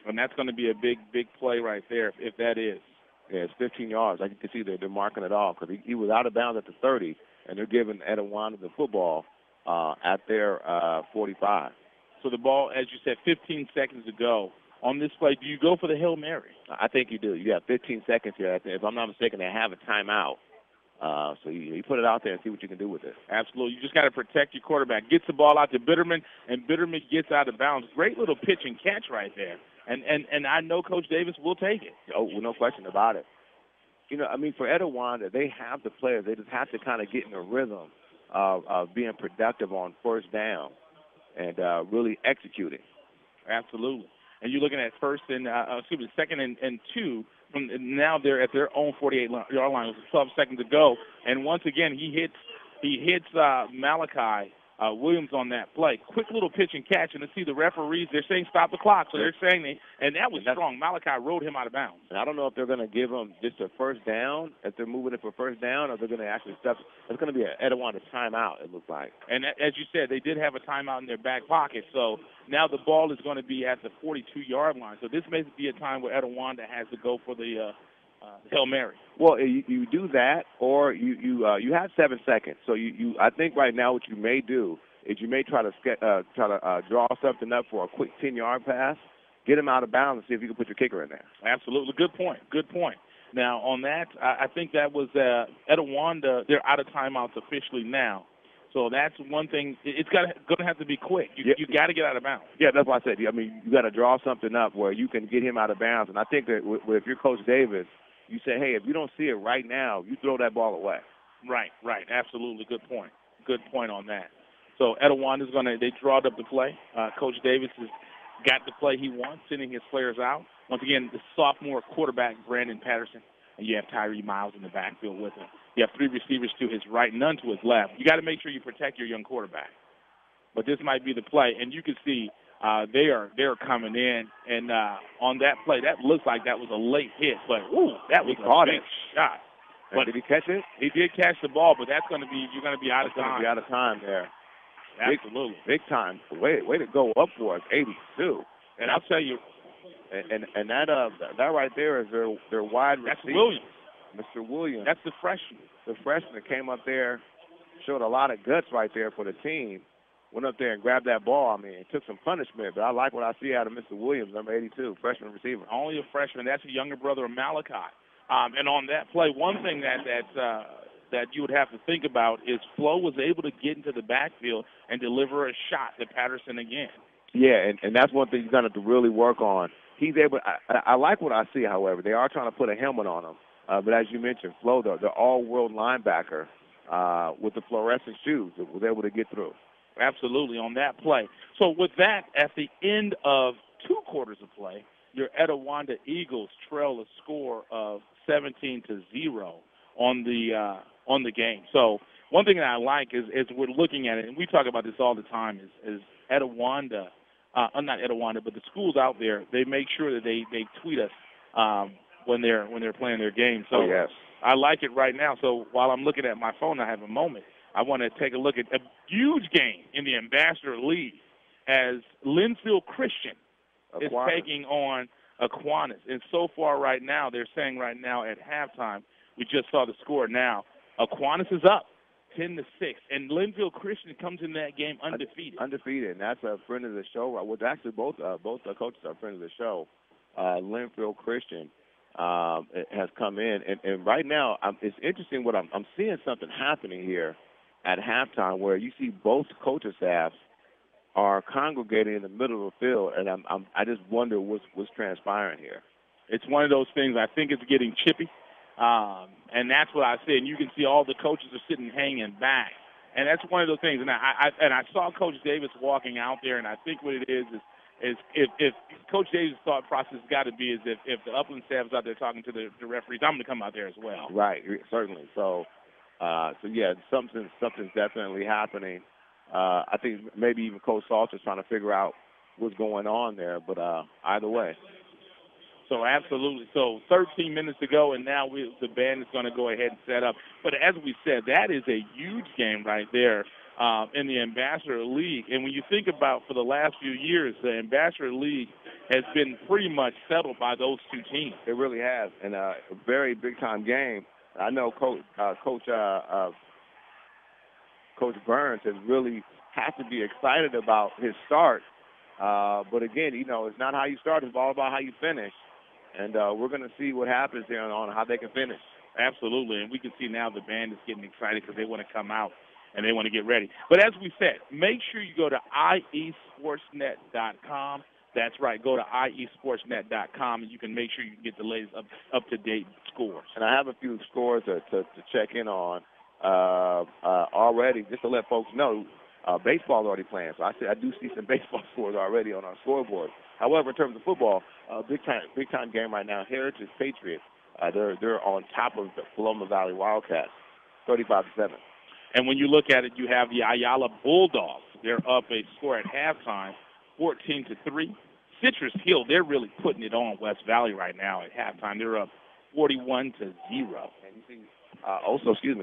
And that's going to be a big, big play right there, if that is. Yeah, it's 15 yards. Like you can see, they're marking it off because he was out of bounds at the 30, and they're giving Etiwanda the football at their 45. So the ball, as you said, 15 seconds to go. On this play, do you go for the Hail Mary? I think you do. You have 15 seconds here. If I'm not mistaken, they have a timeout. So you put it out there and see what you can do with it. Absolutely. You just got to protect your quarterback. Gets the ball out to Bitterman, and Bitterman gets out of bounds. Great little pitch and catch right there. And I know Coach Davis will take it. Oh, well, no question about it. For Etiwanda, they have the players. They just have to kind of get in a rhythm of being productive on first down and really executing. Absolutely. And you're looking at second and 2. Now they're at their own 48-yard line with 12 seconds to go. And once again, he hits Malachi Williams on that play. Quick little pitch and catch, and let's see the referees, they're saying stop the clock. So they're saying and that was strong. Malachi rode him out of bounds. And I don't know if they're going to give him just a first down, if they're moving it for first down, or they're going to actually step. It's going to be an Etiwanda timeout, it looks like. And as you said, they did have a timeout in their back pocket. So now the ball is going to be at the 42-yard line. So this may be a time where Etiwanda has to go for the Hail Mary. Well, you do that, or you have 7 seconds. So I think right now what you may do is you may try to draw something up for a quick 10-yard pass, get him out of bounds, and see if you can put your kicker in there. Absolutely, good point. Good point. Now on that, I think that was Etiwanda. They're out of timeouts officially now. So that's one thing. It's going to have to be quick. You got to get out of bounds. Yeah, that's what I said. I mean, you got to draw something up where you can get him out of bounds. And I think that if you're Coach Davis, you say, hey, if you don't see it right now, you throw that ball away. Right. Absolutely. Good point. Good point on that. So Etiwanda is they drawed up the play. Coach Davis has got the play he wants, sending his players out. Once again, the sophomore quarterback, Brandon Patterson, and you have Tyree Miles in the backfield with him. You have 3 receivers to his right, none to his left. You got to make sure you protect your young quarterback. But this might be the play, and you can see they're coming in, and on that play, that looks like that was a late hit, but that was a big shot. But did he catch it? He did catch the ball, but you're going to be out of time. Going to be out of time there. Absolutely, big time. Way to go up for us, 82. And I'll tell you, and that right there is their wide receiver. That's Williams. Mr. Williams. That's the freshman. The freshman that came up there, showed a lot of guts right there for the team. Went up there and grabbed that ball. I mean, it took some punishment, but I like what I see out of Mr. Williams, number 82, freshman receiver. Only a freshman. That's a younger brother of Malachi. And on that play, one thing that you would have to think about is Flo was able to get into the backfield and deliver a shot to Patterson again. Yeah, and that's one thing you're going to have to really work on. He's able. I like what I see, however. They are trying to put a helmet on him. But as you mentioned, Flo, the all-world linebacker with the fluorescent shoes, was able to get through. Absolutely, on that play. So with that, at the end of 2 quarters of play, your Etiwanda Eagles trail a score of 17-0 on the game. So one thing that I like is we're looking at it, and we talk about this all the time, is Etiwanda, not Etiwanda, but the schools out there, they make sure that they tweet us when they're playing their game. So yes. I like it right now. So while I'm looking at my phone, I have a moment. I want to take a look at a huge game in the Ambassador League as Linfield Christian is taking on Aquinas. And so far right now, they're saying right now at halftime, we just saw the score now, Aquinas is up 10-6, and Linfield Christian comes in that game undefeated. Undefeated, and that's a friend of the show. Well, actually, both the coaches are friends of the show. Linfield Christian has come in, and right now it's interesting what I'm seeing something happening here at halftime where you see both coaching staffs are congregating in the middle of the field, and I just wonder what's transpiring here. It's one of those things. I think it's getting chippy, and that's what I said. And you can see all the coaches are sitting hanging back, and that's one of those things. And I saw Coach Davis walking out there, and I think what it is if Coach Davis' thought process has got to be is if the Upland staff is out there talking to the referees, I'm going to come out there as well. Right, certainly. So yeah, something's definitely happening. I think maybe even Coach Salter's trying to figure out what's going on there, but either way. So absolutely. So 13 minutes to go, and now the band is going to go ahead and set up. But as we said, that is a huge game right there in the Ambassador League. And when you think about for the last few years, the Ambassador League has been pretty much settled by those 2 teams. It really has, and a very big-time game. I know Coach Burns has to be excited about his start. But again, it's not how you start; it's all about how you finish. And we're going to see what happens there on how they can finish. Absolutely, and we can see now the band is getting excited because they want to come out and they want to get ready. But as we said, make sure you go to iesportsnet.com. That's right. Go to iesportsnet.com, and you can make sure you can get the latest up-to-date scores. And I have a few scores to check in on already, just to let folks know. Baseball already playing, so I do see some baseball scores already on our scoreboard. However, in terms of football, big time game right now. Heritage Patriots, they're on top of the Paloma Valley Wildcats, 35-7. And when you look at it, you have the Ayala Bulldogs. They're up a score at halftime, 14-3. Citrus Hill, they're really putting it on West Valley right now at halftime. They're up 41-0. And you see,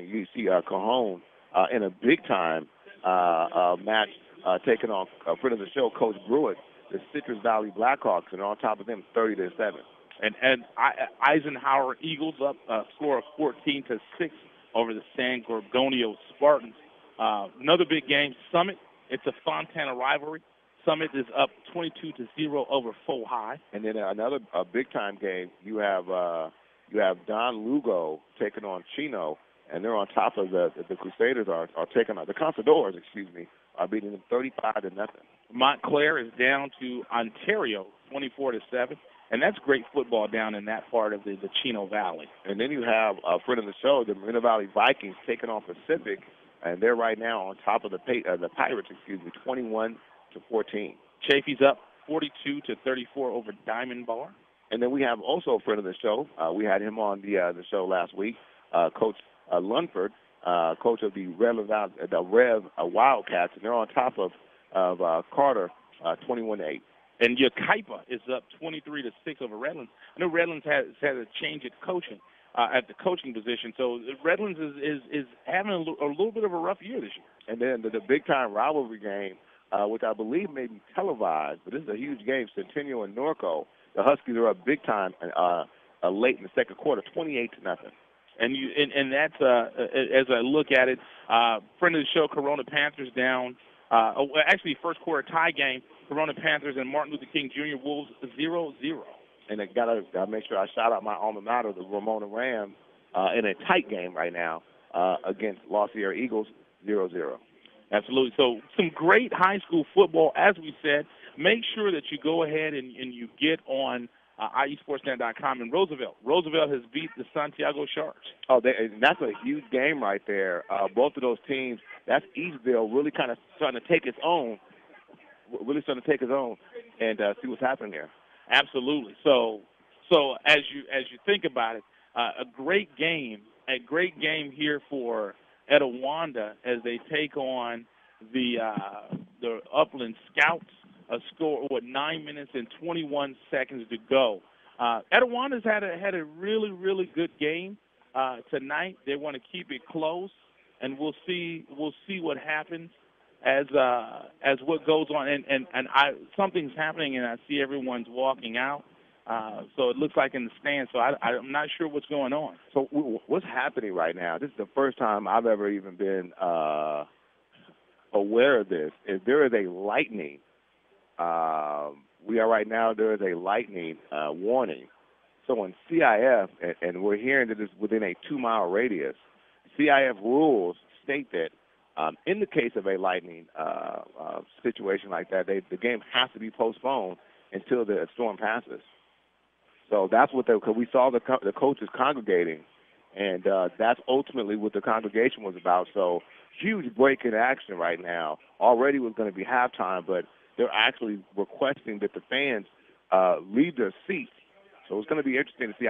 you see Cajon in a big time match taking on a friend of the show, Coach Brewitt, the Citrus Valley Blackhawks, and on top of them, 30-7. And Eisenhower Eagles up score of 14-6 over the San Gorgonio Spartans. Another big game, Summit. It's a Fontana rivalry. Summit is up 22-0 over Faux High. And then another big-time game, you have Don Lugo taking on Chino, and they're on top of the Crusaders are taking on the Consadors, are beating them 35-0. Montclair is down to Ontario 24-7, and that's great football down in that part of the Chino Valley. And then you have a friend of the show, the Moreno Valley Vikings, taking on Pacific, and they're right now on top of the Pirates, 21-14. Chafee's up 42-34 over Diamond Bar. And then we have also a friend of the show. We had him on the show last week, Coach Lunford, coach of the Rev Wildcats, and they're on top of Carter, 21-8. And Yucaipa is up 23-6 over Redlands. I know Redlands has had a change at coaching, at the coaching position, so Redlands is having a little bit of a rough year this year. And then the big-time rivalry game, which I believe may be televised, but this is a huge game, Centennial and Norco. The Huskies are up big time late in the second quarter, 28-0. And that's as I look at it, friend of the show, Corona Panthers down. Actually, first quarter tie game, Corona Panthers and Martin Luther King Jr. Wolves 0-0. And I gotta make sure I shout out my alma mater, the Ramona Rams, in a tight game right now against Los Sierra Eagles, 0-0. Absolutely. So some great high school football, as we said. Make sure that you go ahead and you get on IESportsNet.com in Roosevelt. Roosevelt has beat the Santiago Sharks. Oh, that's a huge game right there. Both of those teams, that's Eastville really kind of starting to take its own, and see what's happening there. Absolutely. So as you think about it, a great game here for Etiwanda as they take on the Upland Scouts. A score with 9 minutes and 21 seconds to go. Etiwanda's had a really, really good game tonight. They want to keep it close, and we'll see what happens as what goes on. And something's happening, and I see everyone's walking out. So it looks like in the stands. So I'm not sure what's going on. So what's happening right now? This is the first time I've ever even been aware of this. Is there is a lightning. There is a lightning warning. So in CIF, and we're hearing that it's within a 2-mile radius, CIF rules state that in the case of a lightning situation like that, the game has to be postponed until the storm passes. So that's what because we saw the coaches congregating, and that's ultimately what the congregation was about. So huge break in action right now. Already was going to be halftime, but they're actually requesting that the fans leave their seats. So it's going to be interesting to see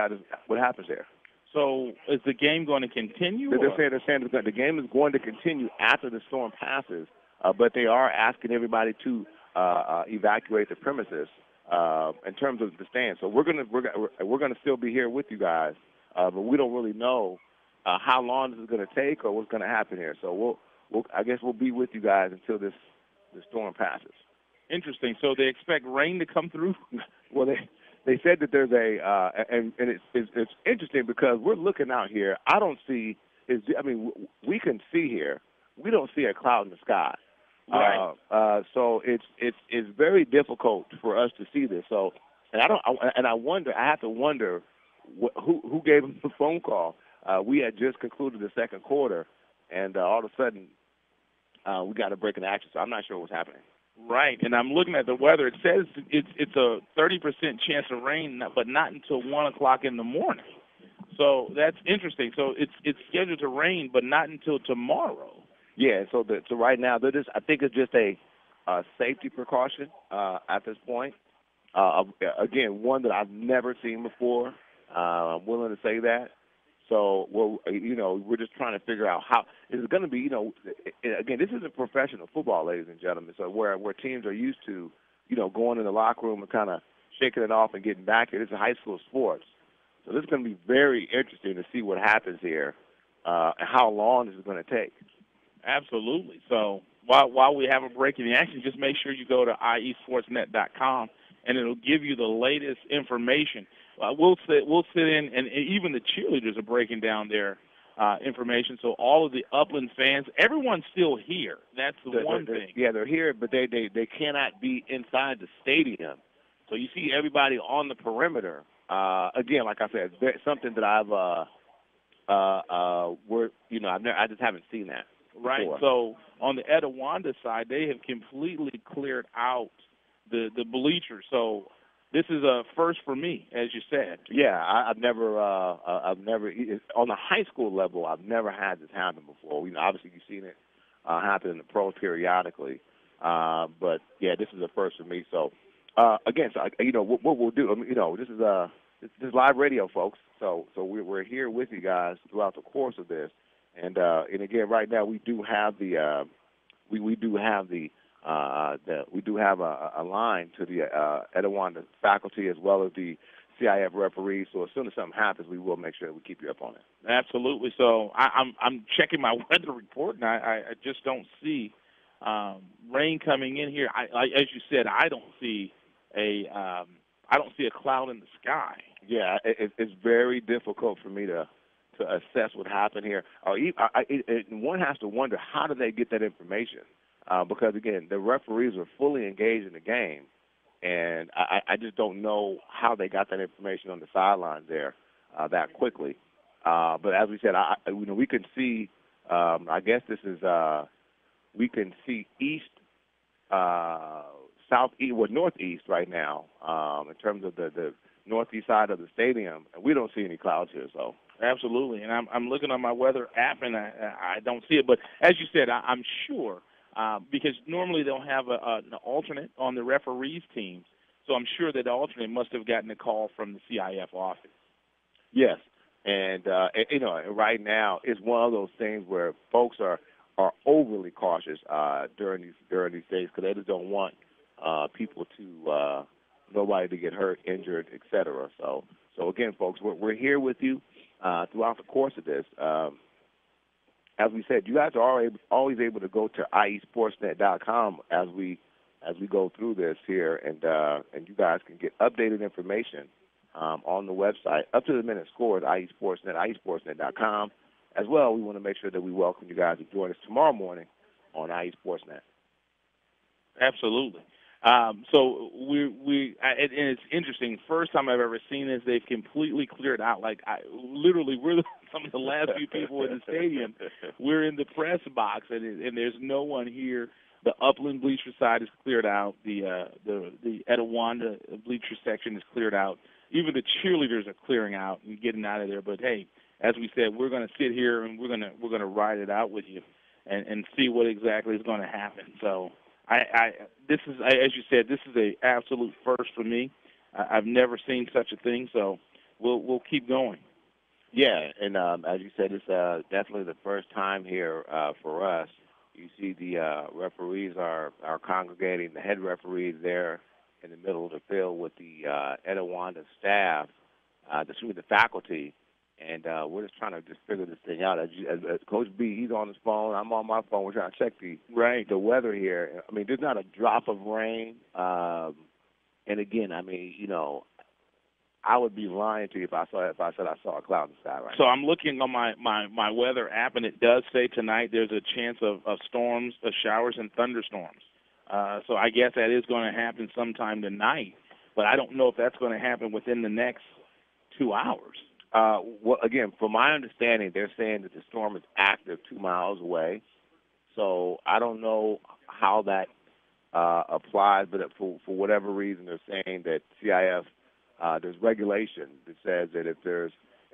what happens there. So is the game going to continue? They're saying the game is going to continue after the storm passes, but they are asking everybody to evacuate the premises in terms of the stands. So we're gonna still be here with you guys, but we don't really know how long this is going to take or what's going to happen here. So I guess we'll be with you guys until the storm passes. Interesting. So they expect rain to come through? Well, they said that there's and it's interesting because we're looking out here. I don't see we can see here. We don't see a cloud in the sky. Right. So it's very difficult for us to see this. So I have to wonder who gave him the phone call. We had just concluded the second quarter, and all of a sudden we got a break in action. So I'm not sure what's happening. Right, and I'm looking at the weather. It says it's a 30% chance of rain, but not until 1 o'clock in the morning. So that's interesting. So it's scheduled to rain, but not until tomorrow. Yeah. So right now, I think it's just a safety precaution at this point. Again, one that I've never seen before. I'm willing to say that. So, we're just trying to figure out how is it going to be. Again, this isn't professional football, ladies and gentlemen. So where teams are used to, going in the locker room and kind of shaking it off and getting back here. This is high school sports. So this is going to be very interesting to see what happens here and how long this is going to take. Absolutely. So while we have a break in the action, just make sure you go to IESportsNet.com, and it'll give you the latest information. we'll sit in, and even the cheerleaders are breaking down their information. So all of the Upland fans, everyone's still here. That's the one thing. Yeah, they're here, but they cannot be inside the stadium. So you see everybody on the perimeter. Again, like I said, it's something that I just haven't seen that. Right. Before. So on the Etiwanda side, they have completely cleared out the bleachers. So this is a first for me, as you said. Yeah, I've never on the high school level, I've never had this happen before. Obviously you've seen it happen in the pros periodically, but yeah, this is a first for me. So again, what we'll do. This is live radio, folks. So we're here with you guys throughout the course of this, and again, right now we do have a line to the Etiwanda faculty as well as the CIF referees. So as soon as something happens, we will make sure that we keep you up on it. Absolutely. So I'm checking my weather report, and I just don't see rain coming in here. As you said, I don't see a cloud in the sky. Yeah, it's very difficult for me to assess what happened here. One has to wonder, how do they get that information? Because, again, the referees are fully engaged in the game, and I just don't know how they got that information on the sidelines there that quickly. But as we said, we can see, I guess this is, we can see east, southeast, northeast right now in terms of the northeast side of the stadium, and we don't see any clouds here, so. Absolutely, and I'm looking on my weather app, and I don't see it. But as you said, I'm sure, because normally they'll have an alternate on the referees' teams, so I'm sure that the alternate must have gotten a call from the CIF office. Yes, and right now it's one of those things where folks are overly cautious during these days because they just don't want people to nobody to get hurt, injured, etc. So again, folks, we're here with you throughout the course of this. As we said, you guys are always able to go to iesportsnet.com as we go through this here, and you guys can get updated information on the website, up to the minute scores, iesportsnet, iesportsnet.com. As well, we want to make sure that we welcome you guys to join us tomorrow morning on iesportsnet. Absolutely. So and it's interesting. First time I've ever seen this, they've completely cleared out. Literally, we're some of the last few people in the stadium. We're in the press box, and there's no one here. The Upland bleacher side is cleared out. The Etiwanda bleacher section is cleared out. Even the cheerleaders are clearing out and getting out of there. But hey, as we said, we're going to sit here and we're going to ride it out with you and see what exactly is going to happen. So. This is, as you said, this is a absolute first for me. I've never seen such a thing, so we'll keep going. Yeah, and as you said, it's definitely the first time here for us. You see the referees are congregating, the head referees there in the middle of the field with the Etiwanda staff, the faculty, and we're just trying to figure this thing out. As Coach B, he's on his phone, I'm on my phone. We're trying to check the weather here. I mean, there's not a drop of rain. And again, I mean, I would be lying to you if I said I saw a cloud in the sky right So now. I'm looking on my weather app, and it does say tonight there's a chance of storms, of showers, and thunderstorms. So I guess that is going to happen sometime tonight, but I don't know if that's going to happen within the next 2 hours. Well, again, from my understanding, they're saying that the storm is active 2 miles away. So I don't know how that applies, but for whatever reason, they're saying that CIF, there's regulation that says that if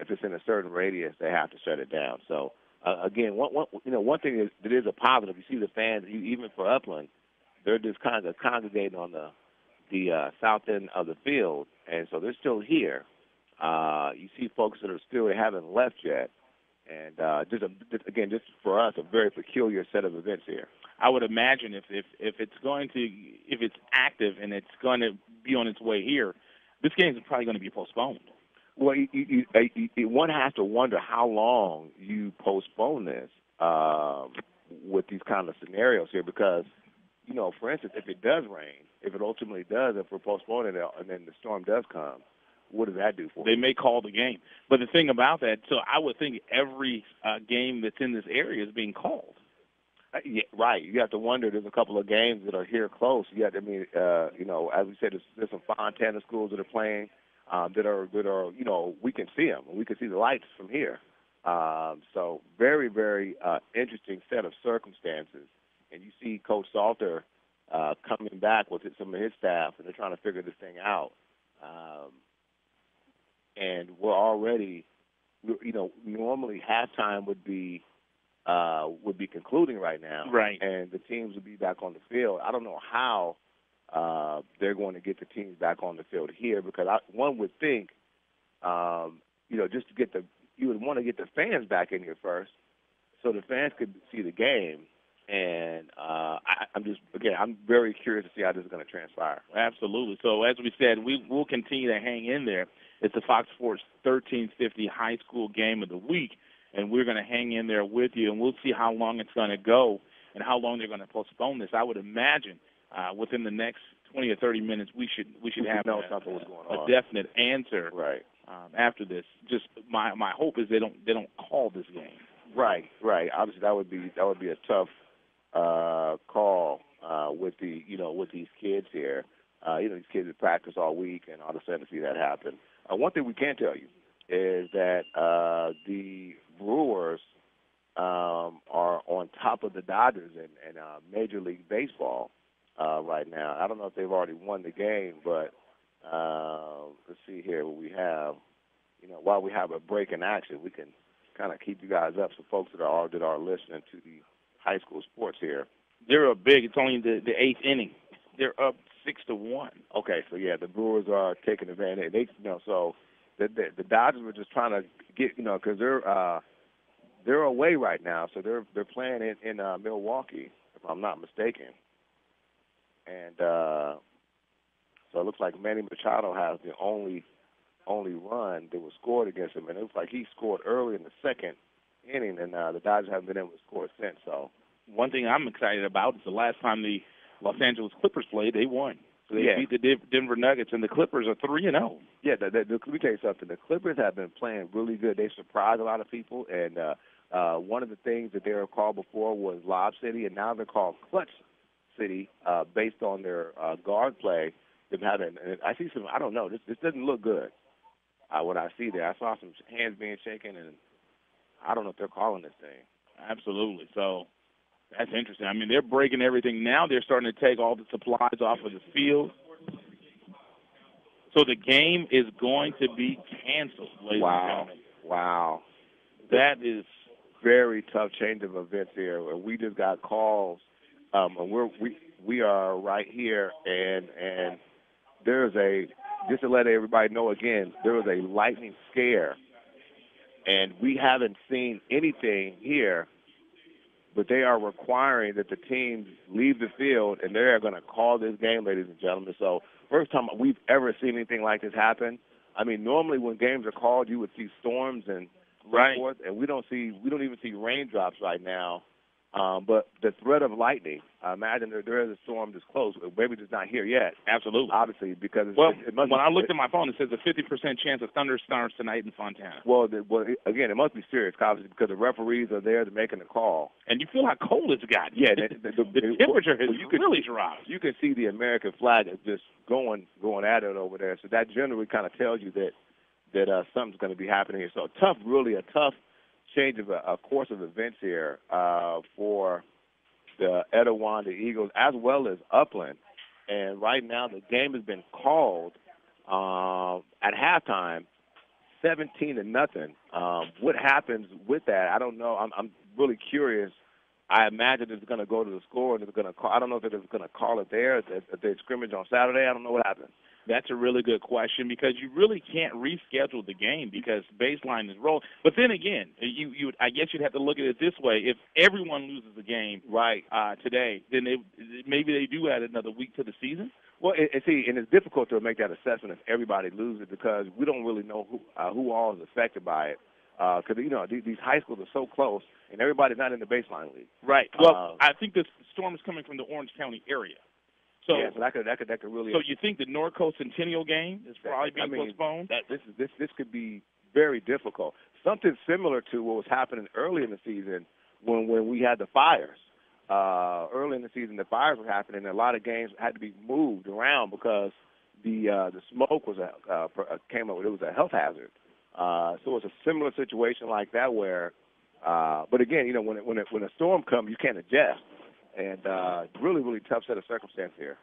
it's in a certain radius, they have to shut it down. So again, one thing is that is a positive. You see the fans, even for Upland, they're just kind of congregating on the south end of the field, and so they're still here. You see folks that are still haven't left yet, and just for us, a very peculiar set of events here. I would imagine if it's active and it's going to be on its way here, this game is probably going to be postponed. Well, one has to wonder how long you postpone this with these kind of scenarios here, because for instance, if it does rain, if it ultimately does, if we're postponing it and then the storm does come, what does that do for They you? may call the game. But the thing about that, so I would think every game that's in this area is being called. Yeah, right. You have to wonder. There's a couple of games that are here close. You have to, as we said, there's some Fontana schools that are playing that are we can see them. We can see the lights from here. So very, very interesting set of circumstances. And you see Coach Salter coming back with some of his staff, and they're trying to figure this thing out. And we're already, normally halftime would be concluding right now, right? And the teams would be back on the field. I don't know how they're going to get the teams back on the field here, because one would think, just to you would want to get the fans back in here first, so the fans could see the game. And I'm very curious to see how this is going to transpire. Absolutely. So as we said, we'll continue to hang in there. It's the Fox Sports 1350 High School Game of the Week. And we're going to hang in there with you, and we'll see how long it's going to go and how long they're going to postpone this. I would imagine within the next 20 or 30 minutes we should have something was going on. A definite answer right after this. Just my hope is they don't call this game. Right. Obviously that would be a tough call with these kids here. These kids have practiced all week, and all of a sudden to see that happen. One thing we can tell you is that the Brewers are on top of the Dodgers in Major League Baseball right now. I don't know if they've already won the game, but let's see here what we have. While we have a break in action, we can kind of keep you guys up. So folks that are listening to the high school sports here, they're up big. It's only the eighth inning. They're up 6-1. Okay, so yeah, the Brewers are taking advantage. So the Dodgers were just trying to get, because they're away right now, so they're playing in Milwaukee, if I'm not mistaken. And so it looks like Manny Machado has the only run that was scored against him, and it looks like he scored early in the second inning, and the Dodgers haven't been able to score since. So one thing I'm excited about is the last time the Los Angeles Clippers played, they won. So they beat the Denver Nuggets, and the Clippers are 3-0. Yeah, let me tell you something. The Clippers have been playing really good. They surprised a lot of people, and one of the things that they were called before was Lob City, and now they're called Clutch City based on their guard play. I see some. I don't know. This doesn't look good. What I see there, I saw some hands being shaken, and I don't know if they're calling this thing. Absolutely. So that's interesting. I mean, they're breaking everything. Now they're starting to take all the supplies off of the field. So the game is going to be canceled, ladies and gentlemen. Wow. That is very tough change of events here. We just got calls. We are right here, and there's just to let everybody know again, there was a lightning scare, and we haven't seen anything here, but they are requiring that the teams leave the field, and they are going to call this game, ladies and gentlemen. So first time we've ever seen anything like this happen. I mean, normally when games are called, you would see storms and so forth, and we don't even see raindrops right now. But the threat of lightning, imagine there is a storm this close. Maybe it's not here yet. Absolutely. Obviously, because when I looked at my phone, it says a 50% chance of thunderstorms tonight in Fontana. Well, again, it must be serious, obviously, because the referees are there to making the call. And you feel how cold it's gotten. Yeah, the temperature has really dropped. You can see the American flag is just going at it over there. So that generally kind of tells you that something's going to be happening here. So really a tough change of a course of events here for the Etiwanda Eagles as well as Upland. And right now the game has been called at halftime, 17-0. What happens with that? I don't know. I'm really curious. I imagine it's going to go to the score and it's going to call. I don't know if it's going to call it there at the scrimmage on Saturday. I don't know what happens. That's a really good question because you really can't reschedule the game because baseline is rolling. But then again, I guess you'd have to look at it this way: if everyone loses the game today, then maybe they do add another week to the season. Well, and it's difficult to make that assessment if everybody loses because we don't really know who all is affected by it. Because these high schools are so close, and everybody's not in the baseline league. Right. Well, I think the storm is coming from the Orange County area. So yeah, so that could really. So you think the Norco Centennial game is probably being postponed? This could be very difficult. Something similar to what was happening early in the season when we had the fires. Early in the season, the fires were happening, and a lot of games had to be moved around because the smoke was came up. It was a health hazard. So it was a similar situation like that where, but again, when a storm comes, you can't adjust, and really, really tough set of circumstances here.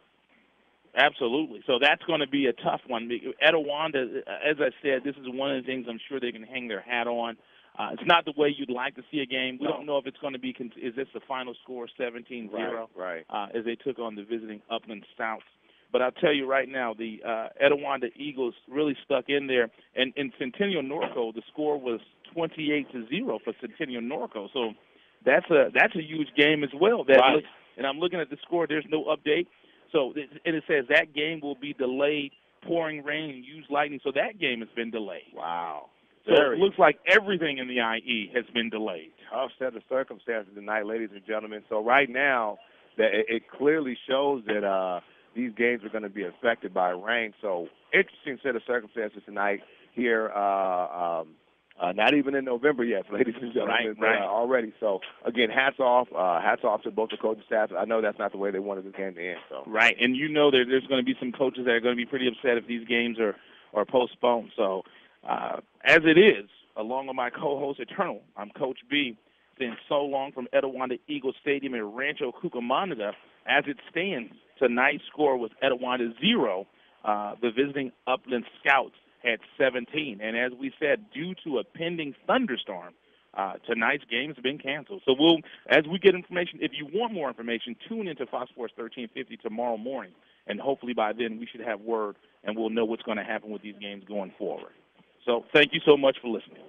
Absolutely. So that's going to be a tough one. Etiwanda, as I said, this is one of the things I'm sure they can hang their hat on. It's not the way you'd like to see a game. We don't know if it's going to be – is this the final score, 17-0? Right. As they took on the visiting Upland Scots. But I'll tell you right now, the Etiwanda Eagles really stuck in there. And in Centennial Norco, the score was 28-0 for Centennial Norco. So that's a huge game as well. Right. And I'm looking at the score. There's no update. So and it says that game will be delayed, pouring rain and used lightning. So that game has been delayed. Wow. So it looks like everything in the IE has been delayed. Tough set of circumstances tonight, ladies and gentlemen. So right now, it clearly shows that these games are going to be affected by rain. So interesting set of circumstances tonight here. Not even in November yet, ladies and gentlemen, right. Already. So again, hats off to both the coaching staff. I know that's not the way they wanted this game to end. So right, and there's going to be some coaches that are going to be pretty upset if these games are postponed. So as it is, along with my co-host Eternal, I'm Coach B. Saying so long from Etiwanda Eagle Stadium in Rancho Cucamonga. As it stands, tonight's score was Etiwanda 0. The visiting Upland Scouts had 17. And as we said, due to a pending thunderstorm, tonight's game has been canceled. So as we get information, if you want more information, tune into Fox Sports 1350 tomorrow morning. And hopefully by then we should have word and we'll know what's going to happen with these games going forward. So thank you so much for listening.